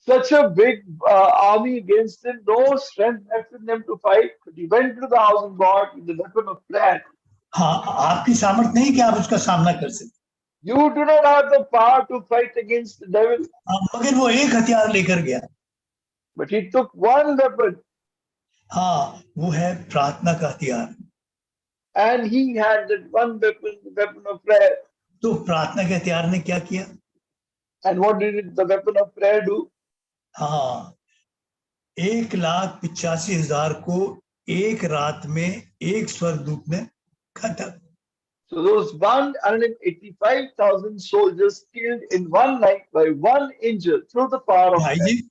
S1: Such a big army against him, no strength left in them to fight. But he went to the house of God with the weapon of prayer.
S2: हाँ, आपकी सामर्थ्य नहीं कि आप उसका सामना कर सकते।
S1: You do not have the power to fight against the devil.
S2: मगर वो एक हथियार लेकर गया,
S1: But he took one weapon,
S2: हाँ वो है प्रार्थना का हथियार।
S1: and he had that one weapon, the weapon of prayer.
S2: तो प्रार्थना के हथियार ने क्या किया?
S1: And what did the weapon of prayer do?
S2: हाँ 1,85,000 को एक रात में एक स्वर्गदूत ने खत्म।
S1: So those 185,000 soldiers killed in one night by one angel through the power of
S2: भाई
S1: prayer.
S2: जी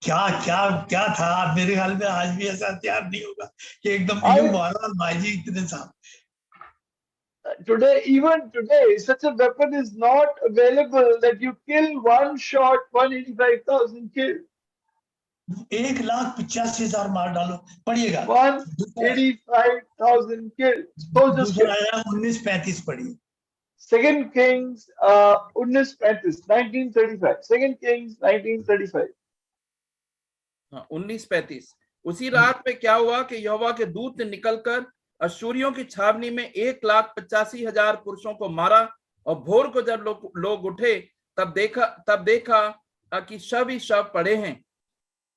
S2: क्या क्या क्या था? मेरे ख्याल में आज भी ऐसा हथियार नहीं होगा कि एकदम
S1: I-
S2: यूं मारा और भाई जी इतने साहब।
S1: Today, even today, such a weapon is not available that you kill one shot, 185,000 killed.
S2: 1,85,000 मार डालो, पढ़िएगा
S1: 185,000 killed. Soldiers
S2: दूसरा
S1: killed.
S2: आया 1935 पढ़िए।
S1: 2 Kings 1935. 2 Kings 1935.
S3: 1935। उसी रात में क्या हुआ कि यहोवा के दूत ने निकलकर अश्शूरियों की छावनी में 1,85,000 पुरुषों को मारा, और भोर को जब लोग उठे तब देखा कि शव ही शव पड़े हैं।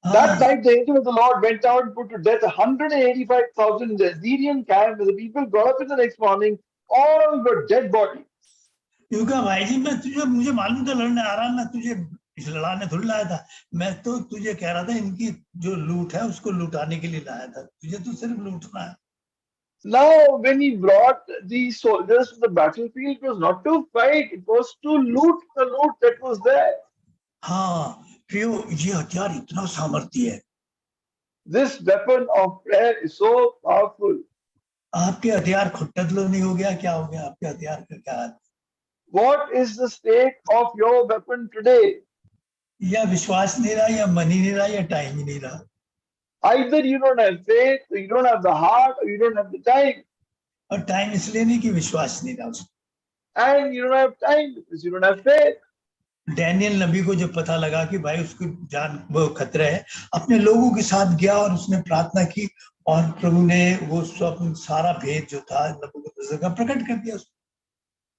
S1: That night the angel of the Lord went out and put to death 185,000 in the Assyrian camp. When the people got up in the next morning, all were dead bodies.
S2: क्योंकि भाई जी मुझे मालूम था लड़ने आ रहा, मैं तुझे लड़ाने थोड़ी लाया था, मैं तो तुझे कह रहा था इनकी जो लूट है उसको लुटाने के लिए लाया था, तुझे तो सिर्फ लूटना है।
S1: Now, when he brought these soldiers to the battlefield, it was not to fight; it was to loot the loot that was there.
S2: हाँ ये हथियार इतना सामर्थ्य है।
S1: This weapon of prayer is so powerful.
S2: आपके हथियार खुट्टदलो नहीं हो गया, क्या हो गया आपके हथियार का? क्या हाल?
S1: What is the state of your weapon today?
S2: या विश्वास नहीं रहा, या मन ही नहीं रहा, या टाइम ही नहीं रहा।
S1: Either you don't have faith, or you don't have the heart, or you don't have the time.
S2: और टाइम इसलिए नहीं कि विश्वास नहीं रहा उसको,
S1: And you don't have time because you don't have faith.
S2: Daniel नबी को जब पता लगा कि भाई उसकी जान वो खतरा है, अपने लोगों के साथ गया और उसने प्रार्थना की, और प्रभु ने वो स्वप्न सारा भेद जो था नबूकदनेस्सर का प्रकट कर दिया उसको।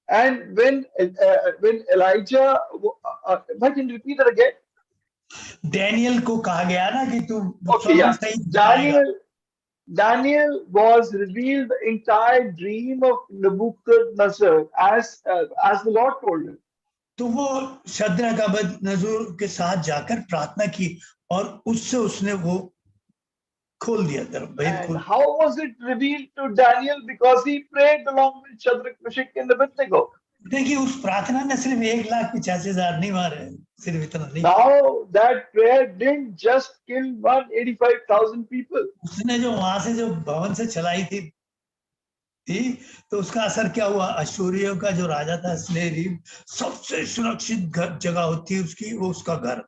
S1: And when Elijah, if I can repeat that again.
S2: Daniel को कहा गया ना कि तू
S1: Okay, yeah.
S2: सही बताएगा।
S1: Daniel was revealed the entire dream of Nebuchadnezzar as the Lord told him.
S2: तो वो शद्रक अबदनज़र के साथ जाकर प्रार्थना की और उससे उसने वो खोल दिया भेद
S1: And
S2: खोल।
S1: how was it revealed to Daniel? Because he prayed along with Shadrach, Meshach, and Abednego.
S2: देखिए उस प्रार्थना ने सिर्फ 1,85,000 नहीं मारे, सिर्फ इतना नहीं।
S1: Now that prayer didn't just kill 185,000 people.
S2: उसने जो वहां से जो भवन से चलाई थी तो उसका असर क्या हुआ? अश्शूरियों का जो राजा था सन्हेरीब, सबसे सुरक्षित जगह होती उसकी वो उसका घर,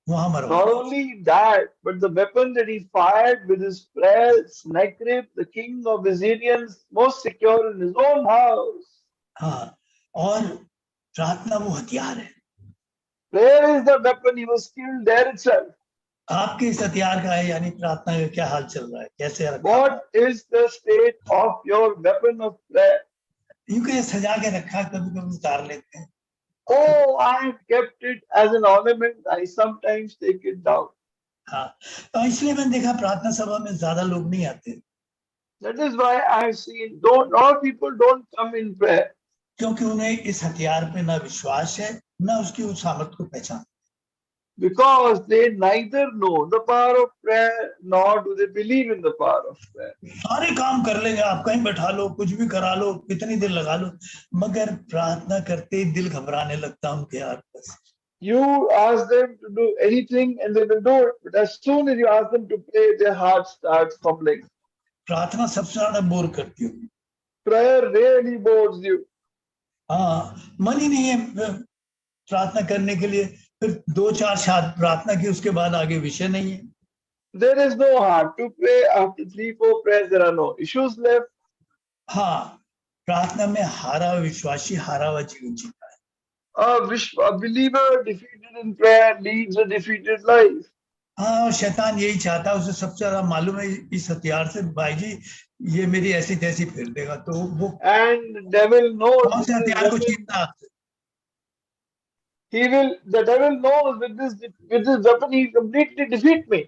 S2: वहां मरवा।
S1: Not only that, but the weapon that he fired with his prayer, Sennacherib, the king of the Assyrians, most secure in his own house.
S2: हाँ, और प्रार्थना वो हथियार है।
S1: Prayer is the weapon. He was killed there itself.
S2: आपके इस हथियार का है, यानी प्रार्थना का क्या हाल चल रहा है, कैसे रखा?
S1: What is the state of your weapon of prayer?
S2: यूं सजा के रखा, कभी कभी उतार लेते हैं।
S1: Oh, I have kept it as an ornament. I sometimes take it down.
S2: हाँ, तो इसलिए मैंने देखा प्रार्थना सभा में ज्यादा लोग नहीं आते।
S1: That is why I have seen a lot of people don't come in prayer.
S2: क्योंकि उन्हें इस हथियार पे ना विश्वास है, ना उसकी उस सामर्थ को पहचान।
S1: Because they neither know the power of prayer nor do they believe in the power of prayer.
S2: सारे काम कर लेंगे, आप कहीं बैठा लो, कुछ भी करा लो, कितनी देर लगा लो, मगर प्रार्थना करते ही दिल घबराने लगता उनके हाथ पर।
S1: You ask them to do anything and they will do it, but as soon as you ask them to pray, their heart starts fumbling.
S2: प्रार्थना सबसे ज्यादा बोर करती है।
S1: Prayer really bores you.
S2: हाँ, मन ही नहीं है प्रार्थना करने के लिए, फिर 2-4 साल प्रार्थना की उसके बाद आगे विषय नहीं है।
S1: There is no heart to pray. After 3-4 prayers, there are no issues left.
S2: हाँ, प्रार्थना में हारा हुआ विश्वासी हारा हुआ जीवन जीता है।
S1: A believer defeated in prayer leads a defeated life.
S2: हाँ, और शैतान यही चाहता है, उसे सबसे ज्यादा मालूम है इस हथियार से भाई जी ये मेरी ऐसी तैसी फेर देगा। तो वो
S1: And the devil knows
S2: कौन
S1: with
S2: से
S1: this
S2: हथियार को
S1: weapon,
S2: छीनता आपसे?
S1: the devil knows with this weapon he will completely defeat me.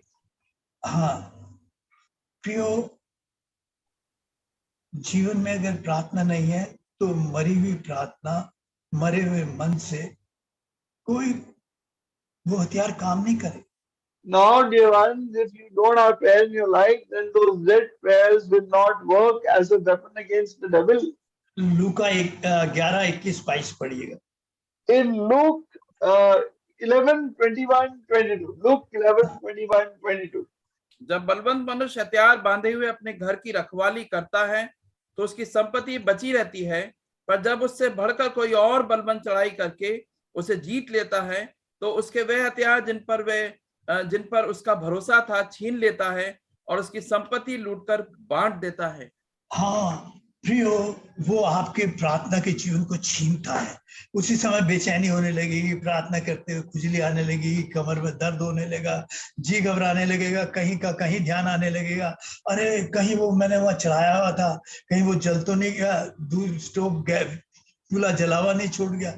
S2: हाँ प्रियो, जीवन में अगर प्रार्थना नहीं है तो मरी हुई प्रार्थना, मरे हुए मन से कोई वो हथियार काम नहीं करे।
S1: Now, dear ones, if you don't have prayer in your life, then those dead prayers will not work as a weapon against the devil.
S2: लूका 11:21-22 पढ़िएगा।
S1: In Luke 11:21-22. Luke 11:21-22.
S3: जब बलवंत मनुष्य हथियार बांधे हुए अपने घर की रखवाली करता है तो उसकी संपत्ति बची रहती है, पर जब उससे बढ़कर कोई और बलवंत चढ़ाई करके उसे जीत लेता है तो उसके वे हथियार जिन पर उसका भरोसा था छीन लेता है और उसकी संपत्ति लूटकर बांट देता है।
S2: हाँ प्रियो, वो आपके प्रार्थना के जीवन को छीनता है। उसी समय बेचैनी होने लगेगी, प्रार्थना करते हुए खुजली आने लगेगी, कमर में दर्द होने लगा, जी घबराने लगेगा, कहीं का कहीं ध्यान आने लगेगा, अरे कहीं वो मैंने वहां चढ़ाया हुआ था, कहीं वो जल तो नहीं गया, दूध स्टोव चूल्हा जलावा नहीं छूट गया।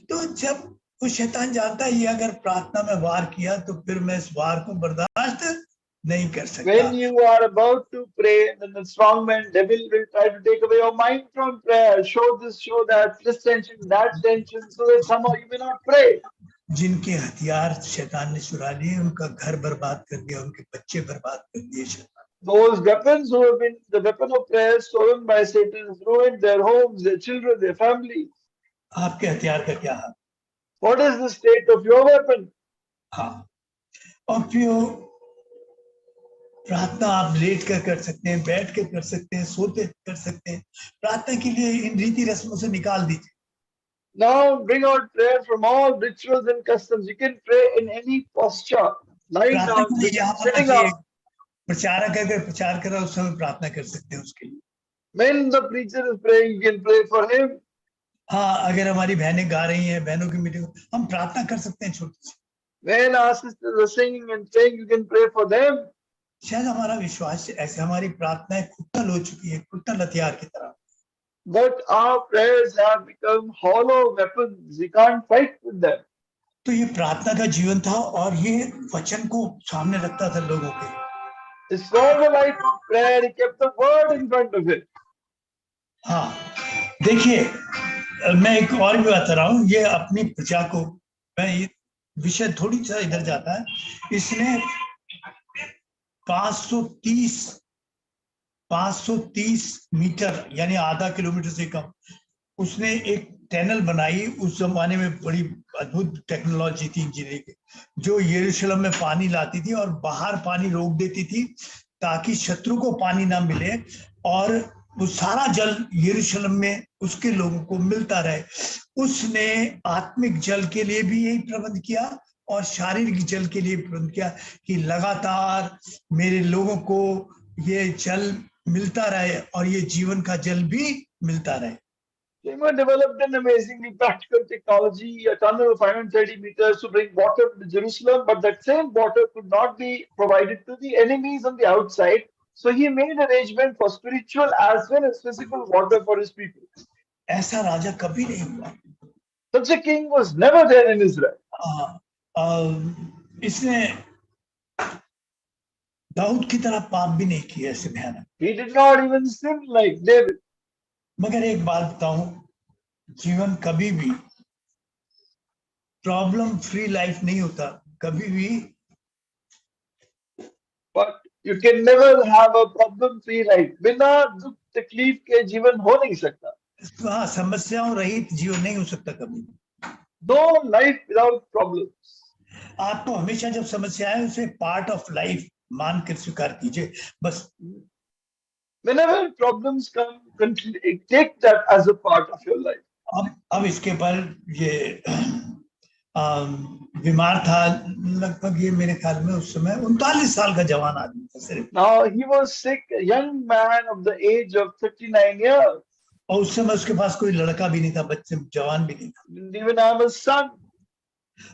S2: तो जब वो शैतान जानता है ये अगर प्रार्थना में वार किया तो फिर मैं इस वार को बर्दाश्त नहीं कर सकता।
S1: When you are about to pray, then the strong man devil will try to take away your mind from prayer. Show this, show that, this tension, that tension, so that somehow you may not pray.
S2: जिनके हथियार शैतान ने चुरा लिए, उनका घर बर्बाद कर दिया, उनके बच्चे बर्बाद कर दिए शैतान।
S1: Those weapons who have been the weapon of prayer stolen by Satan has ruined their homes, their children, their family.
S2: आपके हथियार का क्या हाल?
S1: What is the state of your weapon?
S2: हाँ, और फिर प्रार्थना आप लेट कर सकते हैं, बैठ के कर सकते हैं, सोते कर सकते हैं। प्रार्थना के लिए इन रीति रस्मों से निकाल दीजिए।
S1: Now bring out prayer from all rituals and customs. You can pray in any posture, lying
S2: प्रार्थना
S1: down,
S2: के लिए यहाँ पर
S1: sitting
S2: आके
S1: up.
S2: प्रचारक अगर प्रचार कर रहा है उस समय प्रार्थना कर सकते हैं उसके लिए।
S1: When the preacher is praying, you can pray for him.
S2: हाँ, अगर हमारी बहनें गा रही हैं, बहनों की मीटिंग, हम प्रार्थना कर सकते हैं छोटी सी।
S1: When our sisters are singing and praying, you can pray for them.
S2: शायद हमारा विश्वास ऐसे, हमारी प्रार्थनाएं कुत्तल हो चुकी है, कुत्तल हथियार की तरह।
S1: But our prayers have become hollow weapons. We can't fight with them.
S2: तो ये प्रार्थना का जीवन था और ये वचन को सामने रखता था लोगों के।
S1: This was the life of prayer. He kept the word in front of it.
S2: हाँ, देखिए मैं एक और भी बता रहा हूँ, ये अपनी प्रजा को, मैं विषय थोड़ी सा इधर जाता है, इसने 530 मीटर यानी आधा किलोमीटर से कम उसने एक टनल बनाई। उस जमाने में बड़ी अद्भुत टेक्नोलॉजी थी इंजीनियरिंग की, जो यरूशलेम में पानी लाती थी और बाहर पानी रोक देती थी ताकि शत्रु को पानी ना मिले और वो सारा जल यरूशलेम में उसके लोगों को मिलता रहे। उसने आत्मिक जल के लिए भी यही प्रबंध किया और शारीरिक जल के लिए प्रबंध किया कि लगातार मेरे लोगों को ये जल मिलता रहे और ये जीवन का जल भी मिलता रहे।
S1: They developed an amazingly practical technology, a tunnel of 530 meters to bring water to Jerusalem, but that same water could not be provided to the enemies on the outside. So he made arrangement for spiritual as well as physical water for his people.
S2: ऐसा राजा कभी नहीं हुआ।
S1: Such a king was never there in Israel.
S2: इसने दाऊद की तरह पाप भी नहीं किया ऐसे भयानक।
S1: He did not even sin like David.
S2: मगर एक बात बताऊं, जीवन कभी भी प्रॉब्लम फ्री लाइफ नहीं होता, कभी भी।
S1: But you can never have a problem free life. बिना दुख तकलीफ के जीवन हो नहीं सकता।
S2: हाँ, समस्याओं रहित जीवन नहीं हो सकता कभी।
S1: No life without problems.
S2: आपको हमेशा जब समस्या है उसे पार्ट ऑफ लाइफ मानकर स्वीकार कीजिए बस।
S1: Whenever problems come, take that as a part of your life.
S2: अब इसके पर ये बीमार था, लगभग ये मेरे ख्याल में उस समय 39 साल का जवान आदमी था सिर्फ।
S1: Now he was sick, a young man of the age of 39 years.
S2: और उस समय उसके पास कोई लड़का भी नहीं था, बच्चे जवान भी नहीं था।
S1: Didn't even have a son.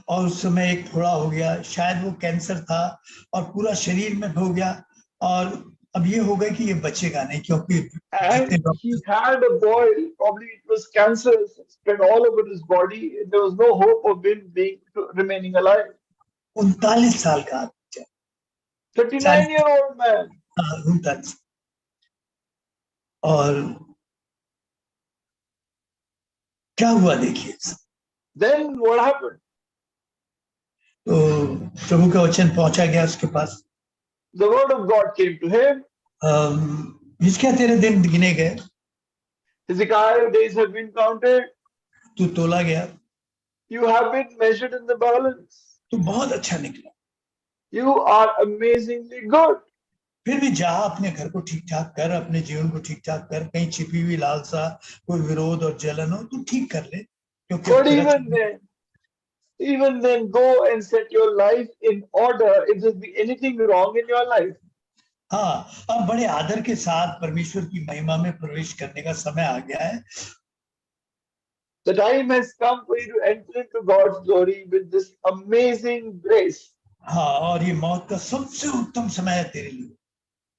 S2: और उस समय एक फोड़ा हो गया, शायद वो कैंसर था और पूरा शरीर में हो गया और अब ये होगा कि ये बचेगा नहीं, क्योंकि
S1: And
S2: जितने
S1: he
S2: doctor
S1: had a boil, probably it was cancer, spread all over his body. There was no hope of him remaining alive.
S2: 39 साल का आदमी,
S1: 39-year-old man.
S2: 39। और क्या हुआ देखिए,
S1: Then what happened?
S2: तो प्रभु का वचन पहुंचा गया उसके पास।
S1: The word of God came to him.
S2: हिजकिय्याह तेरे दिन गिने गए,
S1: Hezekiah, your days have been counted.
S2: तू तोला गया,
S1: You have been measured in the balance.
S2: तू बहुत अच्छा निकला।
S1: You are amazingly good.
S2: फिर भी जा, अपने घर को ठीक ठाक कर, अपने जीवन को ठीक ठाक कर, कहीं छिपी हुई लालसा, कोई विरोध और जलन हो तो ठीक कर ले, क्योंकि अब
S1: But
S2: तेरा
S1: even then, go and set your life in order if there be anything wrong in your life.
S2: हाँ, अब बड़े आदर के साथ परमेश्वर की महिमा में प्रवेश करने का समय आ गया है।
S1: The time has come for you to enter into God's glory with this amazing grace
S2: हाँ, और ये मौत का सबसे उत्तम समय है तेरे लिए।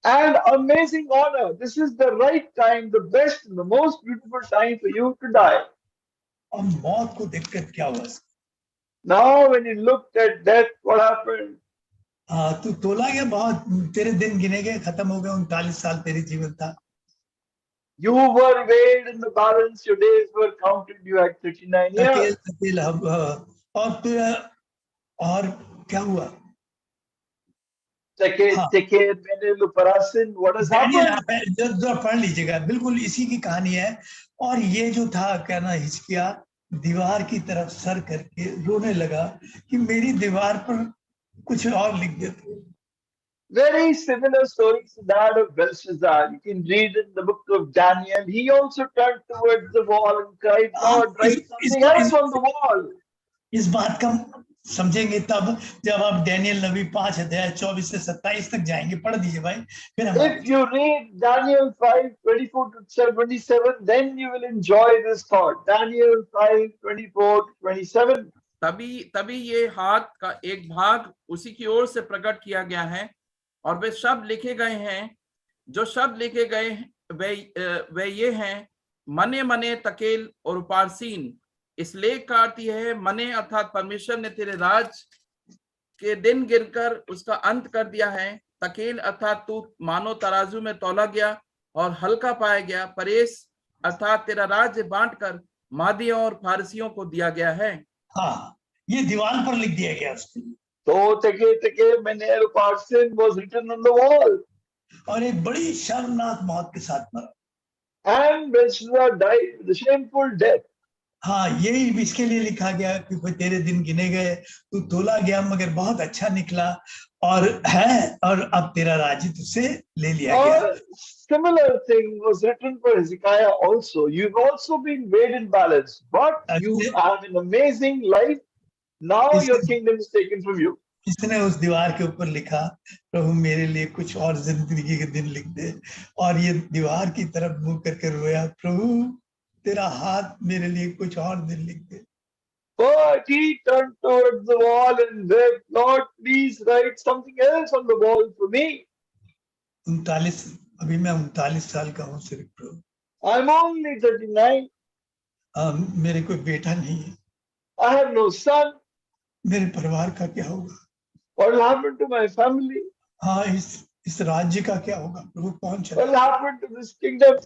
S1: and amazing honor. This is the right time, the best, the most beautiful time for you to die.
S2: अब मौत को देखकर क्या हुआ?
S1: Now, when you looked at death, what happened?
S2: हाँ, तू तोला गया, बहुत तेरे दिन गिने गए, खत्म हो गए, 39 साल तेरे जीवन था।
S1: You were weighed in the balance, your days were counted, you had 39 years.
S2: और फिर और क्या हुआ?
S1: What has happened?
S2: जो पढ़ लीजिएगा, बिल्कुल इसी की कहानी है। और ये जो था, क्या ना, हिजकिय्याह दीवार की तरफ सर करके रोने लगा कि मेरी दीवार पर कुछ और लिख देते।
S1: Very similar story to that of Belshazzar. You can read in the book of Daniel. He also turned towards the wall and cried, "Lord, write something else on the wall."
S2: इस बात का समझेंगे तब जब आप डैनियल नबी 5 अध्याय 24 से 27 तक जाएंगे। पढ़ दीजिए भाई। फिर हम
S1: If you read Daniel 5:24 to 27, then you will enjoy this thought. Daniel 5:24 to 27.
S3: तभी ये हाथ का एक भाग उसी की ओर से प्रकट किया गया है और वे शब्द लिखे गए हैं। जो शब्द लिखे गए वे ये हैं, मने मने तकेल और उपारसीन। इस लेख का अर्थ यह है, मने अर्थात परमेश्वर ने तेरे राज के दिन गिनकर उसका अंत कर दिया है। तकेल अर्थात तू मानो तराजू में तौला गया और हल्का पाया गया। परेस अर्थात तेरा राज्य बांटकर मादियों और फारसियों को दिया गया है।
S2: हाँ, ये दीवार पर लिख दिया गया उसके लिए।
S1: So Teke Mene Uparsin was written on the wall.
S2: और एक बड़ी शर्मनाक मौत के साथ मरा।
S1: And Belshazzar died with a shameful death.
S2: हाँ, यही इसके लिए लिखा गया कि तेरे दिन गिने गए, तू तोला गया मगर बहुत अच्छा निकला और अब तेरा राज्य तुझसे ले लिया गया।
S1: Similar thing was written for Hezekiah also. You've also been weighed in balance, but you have an amazing life. Now your kingdom is taken from you.
S2: इसने उस दीवार के ऊपर लिखा, प्रभु मेरे लिए कुछ और जिंदगी के दिन लिख दे। और ये दीवार की तरफ मुंह करके रोया, प्रभु तेरा हाथ मेरे लिए कुछ और दिन लिख दे।
S1: But he turned towards the wall and said, "Lord, please write something else on the wall for me."
S2: 39, अभी मैं 39 साल का हूँ सिर्फ प्रभु।
S1: I'm only 39.
S2: मेरे कोई बेटा नहीं है।
S1: I have no son.
S2: मेरे परिवार का क्या होगा?
S1: What will happen to my family?
S2: हाँ, इस राज्य का क्या होगा प्रभु? कौन चला?
S1: What will happen to this kingdom?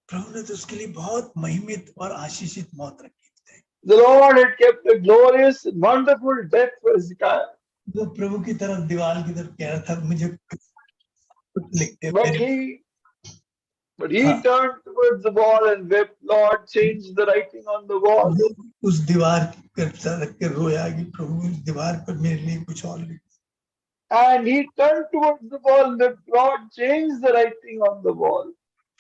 S2: प्रभु ने तो उसके लिए बहुत महिमित और आशीषित मौत रखी थी।
S1: The Lord had kept a glorious and wonderful death for Hezekiah.
S2: वो प्रभु की तरफ, दीवार की तरफ कह रहा था, मुझे लिख दे।
S1: But he turned towards the wall and wept, "Lord, change the writing on the wall."
S2: उस दीवार की तरफ रख के रोया कि प्रभु इस दीवार पर मेरे लिए कुछ और लिख।
S1: And he turned towards the wall and wept, "Lord, change the writing on the wall."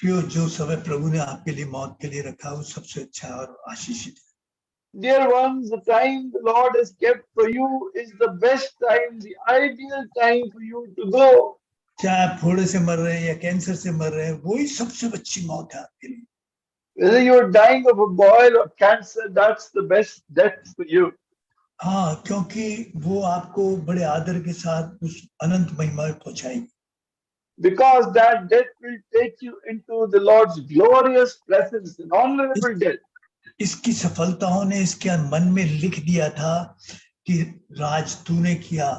S2: जो समय प्रभु ने आपके लिए मौत के लिए रखा, वो सबसे अच्छा और आशीषित है।
S1: Dear ones, the time the Lord has kept for you is the best time, the ideal time for you to go.
S2: चाहे आप फोड़े से मर रहे हैं या कैंसर से मर रहे हैं, वही सबसे अच्छी मौत है आपके लिए।
S1: Whether you're dying of a boil or cancer, that's the best death for you.
S2: हाँ, क्योंकि वो आपको बड़े आदर के साथ उस अनंत महिमा में पहुंचाएगी।
S1: Because that death will take you into the Lord's glorious presence, an honorable death.
S2: इसकी सफलताओं ने इसके मन में लिख दिया था कि राज तूने किया,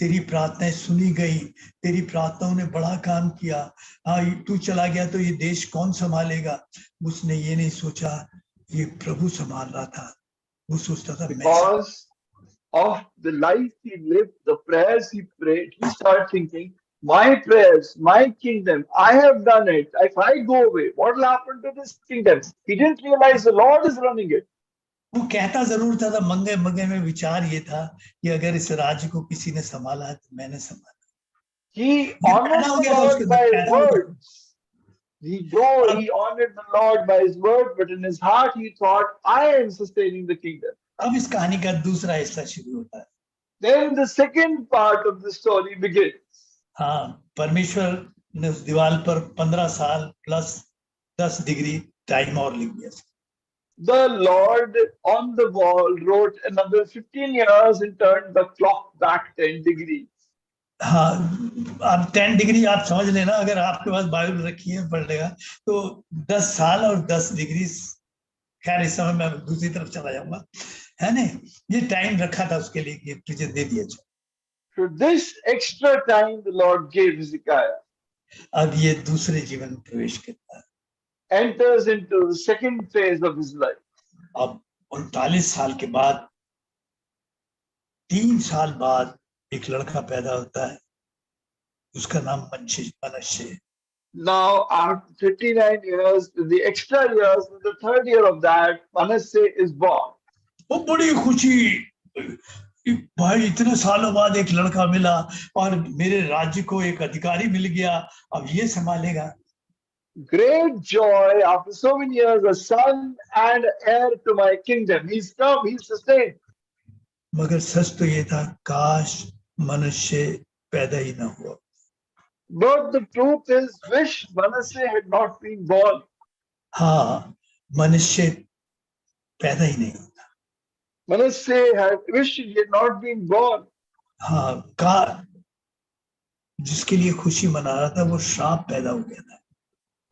S2: तेरी प्रार्थनाएं सुनी गई, तेरी प्रार्थनाओं ने बड़ा काम किया। हाँ, तू चला गया तो ये देश कौन संभालेगा? उसने ये नहीं सोचा ये प्रभु संभाल रहा था, वो सोचता था मैं।
S1: Because of the life he lived, the prayers he prayed, he started thinking, my prayers, my kingdom, I have done it. If I go away, what will happen to this kingdom? He didn't realize the Lord is running it.
S2: वो कहता जरूर था, मंगे मंगे में विचार ये था कि अगर इस राज्य को किसी ने संभाला है तो मैंने संभाला।
S1: He honored the Lord by his words. He honored the Lord by his word, but in his heart he thought, I am sustaining the kingdom.
S2: अब इस कहानी का दूसरा हिस्सा शुरू होता है।
S1: Then the second part of the story begins.
S2: हाँ, परमेश्वर ने उस दीवार पर 15 साल प्लस 10 डिग्री टाइम और लिख दिया।
S1: The Lord on the wall wrote another 15 years and turned the clock back 10 degrees.
S2: हाँ, आप 10 डिग्री आप समझ लेना, अगर आपके पास बाइबल रखी है पढ़ लेगा तो 10 साल और 10 डिग्री। खैर इस समय मैं दूसरी तरफ चला जाऊंगा, है ना? ये टाइम रखा था उसके लिए कि तुझे दे दिया जाए।
S1: So this extra time the Lord gave Hezekiah.
S2: अब ये दूसरे जीवन में प्रवेश करता है,
S1: enters into the second phase of his life.
S2: अब 39 साल के बाद 3 साल बाद एक लड़का पैदा होता है, उसका नाम मनश्शे।
S1: Now after 39 years, the extra years, the third year of that, Manasseh is born.
S2: वो बड़ी खुशी, भाई इतने सालों बाद एक लड़का मिला और मेरे राज्य को एक अधिकारी मिल गया, अब ये संभालेगा।
S1: Great joy after so many years, a son and heir to my kingdom. He's come, he's sustained.
S2: मगर सच तो ये था, काश मनश्शे पैदा ही ना हुआ।
S1: But the truth is, wish Manasseh had not been born.
S2: हाँ, मनश्शे पैदा ही नहीं होता।
S1: Manasseh had wished he had not been born.
S2: हाँ, का जिसके लिए खुशी मना रहा था वो श्राप पैदा हो गया था।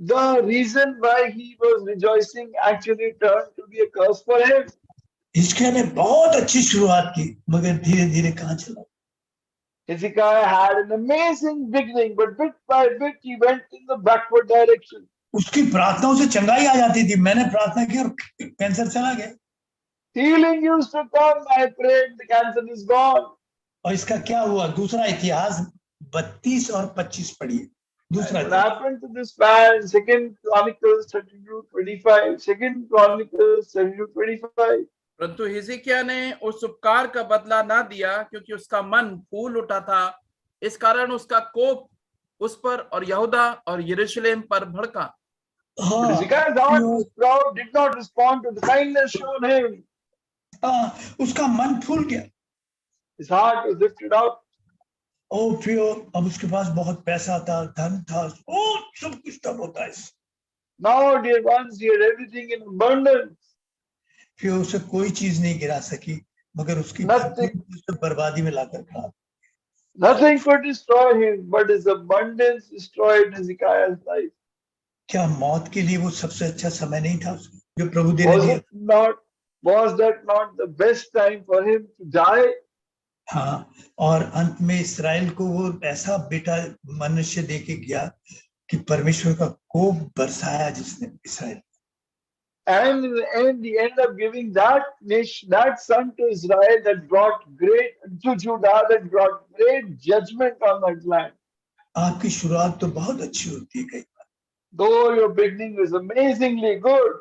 S1: The reason why he was rejoicing actually turned to be a curse for him.
S2: हिजकिय्याह ने बहुत अच्छी शुरुआत की, मगर धीरे धीरे कहाँ चला।
S1: Hezekiah had an amazing beginning, but bit by bit he went in the backward direction.
S2: उसकी प्रार्थनाओं से चंगाई आ जाती थी, मैंने प्रार्थना की और कैंसर चला गया।
S1: Healing used to come, I prayed, the cancer is gone.
S2: और इसका क्या हुआ? दूसरा इतिहास 32 और 25 पढ़िए। दूसरा
S1: What happened to this man? 2 Chronicles 32:25. 2 Chronicles 32:25.
S3: परंतु हिजकिय्याह ने उस उपकार का बदला ना दिया, क्योंकि उसका मन फूल उठा था। इस कारण उसका कोप उस पर और यहूदा और यरूशलेम पर भड़का।
S1: But Hezekiah's heart was proud, did not respond to the kindness shown him.
S2: उसका मन फूल गया,
S1: His heart was lifted up.
S2: और फिर अब उसके पास बहुत पैसा था, धन था, सब कुछ तब होता है।
S1: Now, dear ones, he had everything in abundance.
S2: फिर उसे कोई चीज नहीं गिरा सकी, मगर उसकी बर्बादी में लाकर खड़ा।
S1: Nothing could destroy him, but his abundance destroyed Hezekiah's life.
S2: क्या मौत के लिए वो सबसे अच्छा समय नहीं था जो प्रभु देने दिया?
S1: Was that not the best time for him to die?
S2: हाँ, और अंत में इस्राएल को वो ऐसा बेटा मनुष्य दे के गया कि परमेश्वर का कोप बरसाया जिसने इस्राएल।
S1: And in the end, he ended up giving that son to Israel that brought to Judah, that brought great judgment on that land.
S2: आपकी शुरुआत तो बहुत अच्छी होती है कई बार,
S1: though your beginning was amazingly good,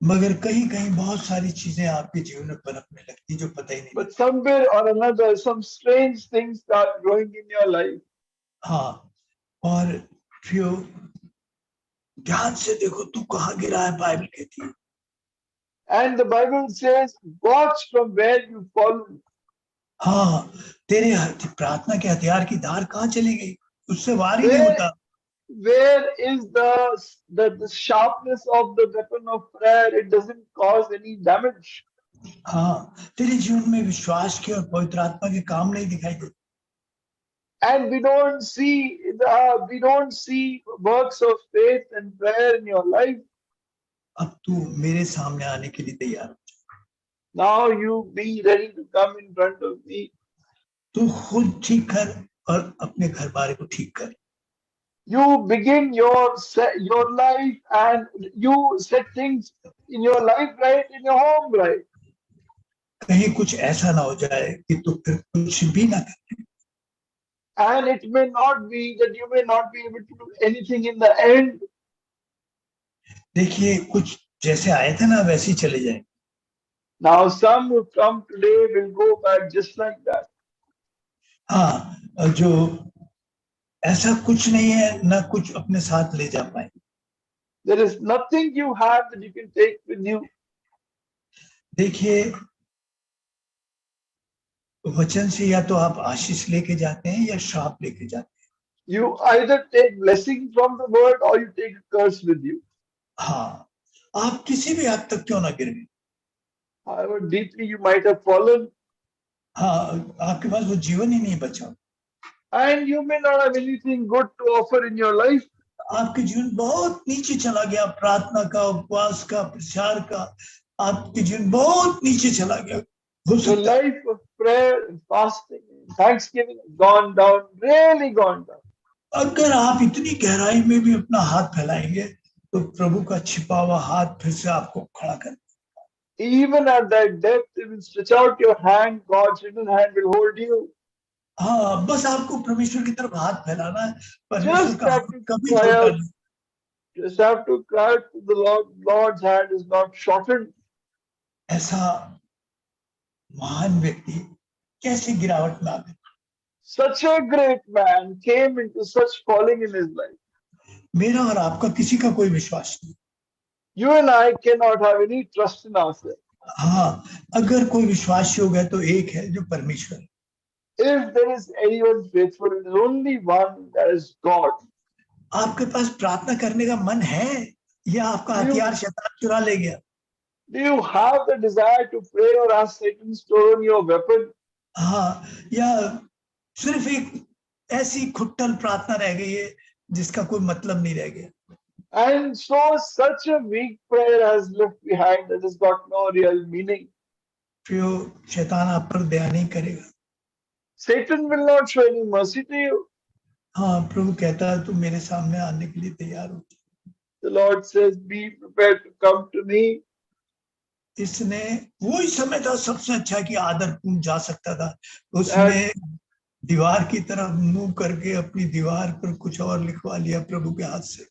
S2: मगर कहीं कहीं बहुत सारी चीजें आपके जीवन में पनपने लगती जो पता ही नहीं।
S1: but somewhere or another, some strange things start growing in your life.
S2: हाँ, और फिर ध्यान से देखो तू कहाँ गिरा है, बाइबल कहती है।
S1: And the Bible says, watch from where you fall.
S2: हाँ, तेरे प्रार्थना के हथियार की धार कहाँ चली गई, उससे वार ही नहीं होता।
S1: Where is the sharpness of the weapon of prayer? It doesn't cause any damage.
S2: हाँ, तेरे जीवन में विश्वास के और पवित्र आत्मा के काम नहीं दिखाई देते।
S1: And we don't see works of faith and prayer in your life.
S2: अब तू मेरे सामने आने के लिए तैयार हो।
S1: Now you be ready to come in front of me.
S2: तू खुद ठीक कर और अपने घर बारे को ठीक कर।
S1: You begin your life and you set things in your life right, in your home right.
S2: कहीं कुछ ऐसा ना हो जाए कि तू फिर कुछ भी ना कर।
S1: And it may not be that you may not be able to do anything in the end.
S2: देखिए, कुछ जैसे आए थे ना वैसे ही चले जाए।
S1: Now some who come today will go back just like that.
S2: हाँ, जो ऐसा कुछ नहीं है ना कुछ अपने साथ ले जा पाए।
S1: There is nothing you have that you can take with you.
S2: देखिए, वचन से या तो आप आशीष लेके जाते हैं या श्राप लेके जाते हैं।
S1: You either take blessing from the word or you take a curse with you.
S2: हाँ, आप किसी भी हद तक क्यों ना गिर गए।
S1: However deeply you might have fallen.
S2: हाँ, आपके पास वो जीवन ही नहीं बचा।
S1: And you may not have anything good to offer in your life.
S2: आपके जीवन बहुत नीचे चला गया, प्रार्थना का, उपवास का, प्रचार का, आपके जीवन बहुत नीचे चला गया।
S1: Your life of prayer and fasting and thanksgiving has gone down, really gone down.
S2: अगर आप इतनी गहराई में भी अपना हाथ फैलाएंगे तो प्रभु का छिपा हुआ हाथ फिर से आपको खड़ा कर।
S1: Even at that depth, if you stretch out your hand, God's hidden hand will hold you.
S2: हाँ, बस आपको परमेश्वर की तरफ हाथ फैलाना है।
S1: Just have to cry out. Just have to cry out to the Lord. Lord's hand is not shortened.
S2: ऐसा महान व्यक्ति कैसे गिरावट में आ गए।
S1: Such a great man came into such falling in his life.
S2: मेरा और आपका किसी का कोई विश्वास नहीं।
S1: You and I cannot have any trust in ourselves.
S2: हाँ, अगर कोई विश्वासी हो गया तो एक है जो परमेश्वर है।
S1: If there is anyone faithful, there is only one, that is God.
S2: आपके पास प्रार्थना करने का मन है या आपका हथियार शैतान चुरा ले गया?
S1: Do you have the desire to pray or ask Satan to stolen your weapon?
S2: हाँ, या सिर्फ एक ऐसी खुट्टल प्रार्थना रह गई है जिसका कोई मतलब नहीं रह गया।
S1: And so such a weak prayer has left behind that has got no real meaning.
S2: फिर शैतान आप पर दया नहीं करेगा।
S1: Satan will not show any mercy to you.
S2: हाँ, प्रभु कहता है तू मेरे सामने आने के लिए तैयार हो।
S1: The Lord says, be prepared to come to me.
S2: इसने वही समय था सबसे अच्छा कि आदर पूर्ण जा सकता था। उसने दीवार की तरफ मुंह करके अपनी दीवार पर कुछ और लिखवा लिया प्रभु के हाथ से।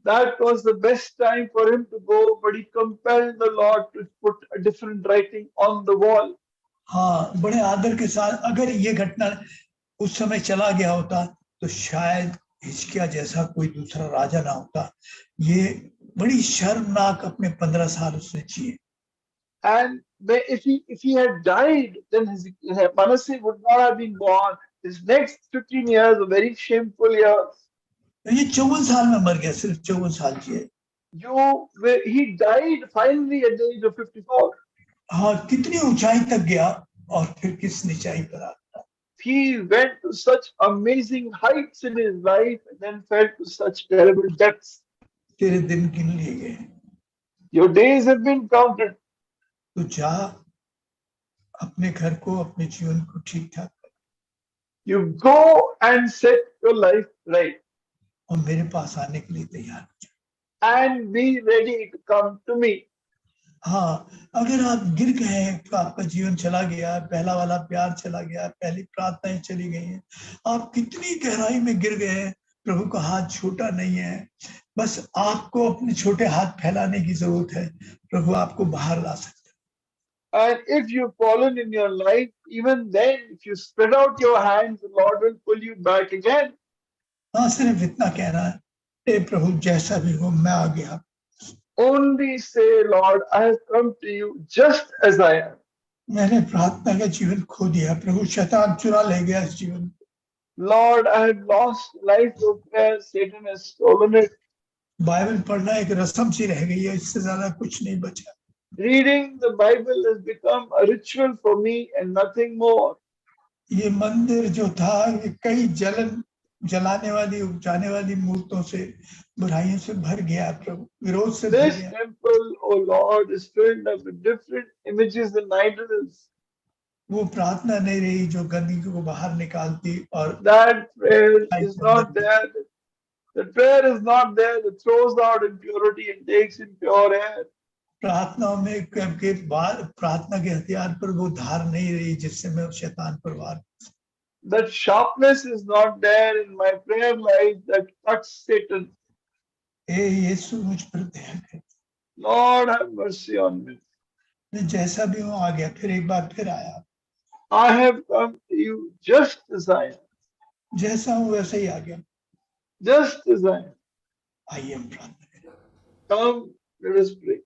S1: That was the best time for him to go, but he compelled the Lord to put a different writing on the wall.
S2: हाँ, बड़े आदर के साथ अगर ये घटना उस समय चला गया होता तो शायद हिजकिय्याह जैसा कोई दूसरा राजा ना होता। ये बड़ी शर्मनाक अपने 15 साल उसने जिए।
S1: And if he had died, then Manasseh would not have been born. His next 15 years were very shameful years.
S2: ये 54 साल में मर गया, सिर्फ 54 साल जिए।
S1: He died finally at the age of 54.
S2: हाँ, कितनी ऊंचाई तक गया और फिर किस नीचाई पर आता।
S1: He went to such amazing heights in his life and then fell to such terrible depths.
S2: तेरे दिन गिन लिए गए।
S1: Your days have been counted.
S2: तो जा अपने घर को, अपने जीवन को ठीक ठाक कर।
S1: You go and set your life right.
S2: और मेरे पास आने के लिए तैयार हो जाओ।
S1: And be ready to come to me.
S2: हाँ, अगर आप गिर गए हैं, आपका जीवन चला गया, पहला वाला प्यार चला गया, पहली प्रार्थनाएं चली गई हैं, आप कितनी गहराई में गिर गए हैं, प्रभु का हाथ छोटा नहीं है। बस आपको अपने छोटे हाथ फैलाने की जरूरत है, प्रभु आपको बाहर ला सकते हैं।
S1: And if you've fallen in your life, even then, if you spread out your hands, the Lord will pull you back again.
S2: हाँ, सिर्फ इतना कहना है, हे प्रभु जैसा भी हो मैं आ गया।
S1: Only say, Lord, I have come to you just as I am.
S2: मैंने प्रार्थना का जीवन खो दिया, प्रभु शैतान चुरा ले गया इस जीवन।
S1: Lord, I have lost life of prayer. Satan has stolen it.
S2: Bible पढ़ना एक रस्म सी रह गई है, इससे ज्यादा कुछ नहीं बचा।
S1: Reading the Bible has become a ritual for me and nothing more.
S2: ये मंदिर जो था ये कई जलाने वाली उपजाने वाली मूर्तों से बुराइयों से भर गया प्रभु, विरोध से भर
S1: This
S2: गया।
S1: temple, O Lord, is filled up with different images and idols.
S2: वो प्रार्थना नहीं रही जो गंदगी को बाहर निकालती और
S1: That prayer is not there. The prayer is not there that throws out impurity and takes in pure air.
S2: प्रार्थनाओं में के बाद प्रार्थना के हथियार पर वो धार नहीं रही जिससे मैं शैतान पर वार।
S1: That sharpness is not there in my prayer life that cuts Satan.
S2: हे यीशु मुझ पर दया कर।
S1: Lord, have mercy on me.
S2: मैं जैसा भी हूँ आ गया, फिर एक बार फिर आया,
S1: I have come to you just as I am.
S2: जैसा हूँ वैसे ही आ गया।
S1: Just as I am.
S2: आइए हम प्रार्थना करें।
S1: Come, let us pray.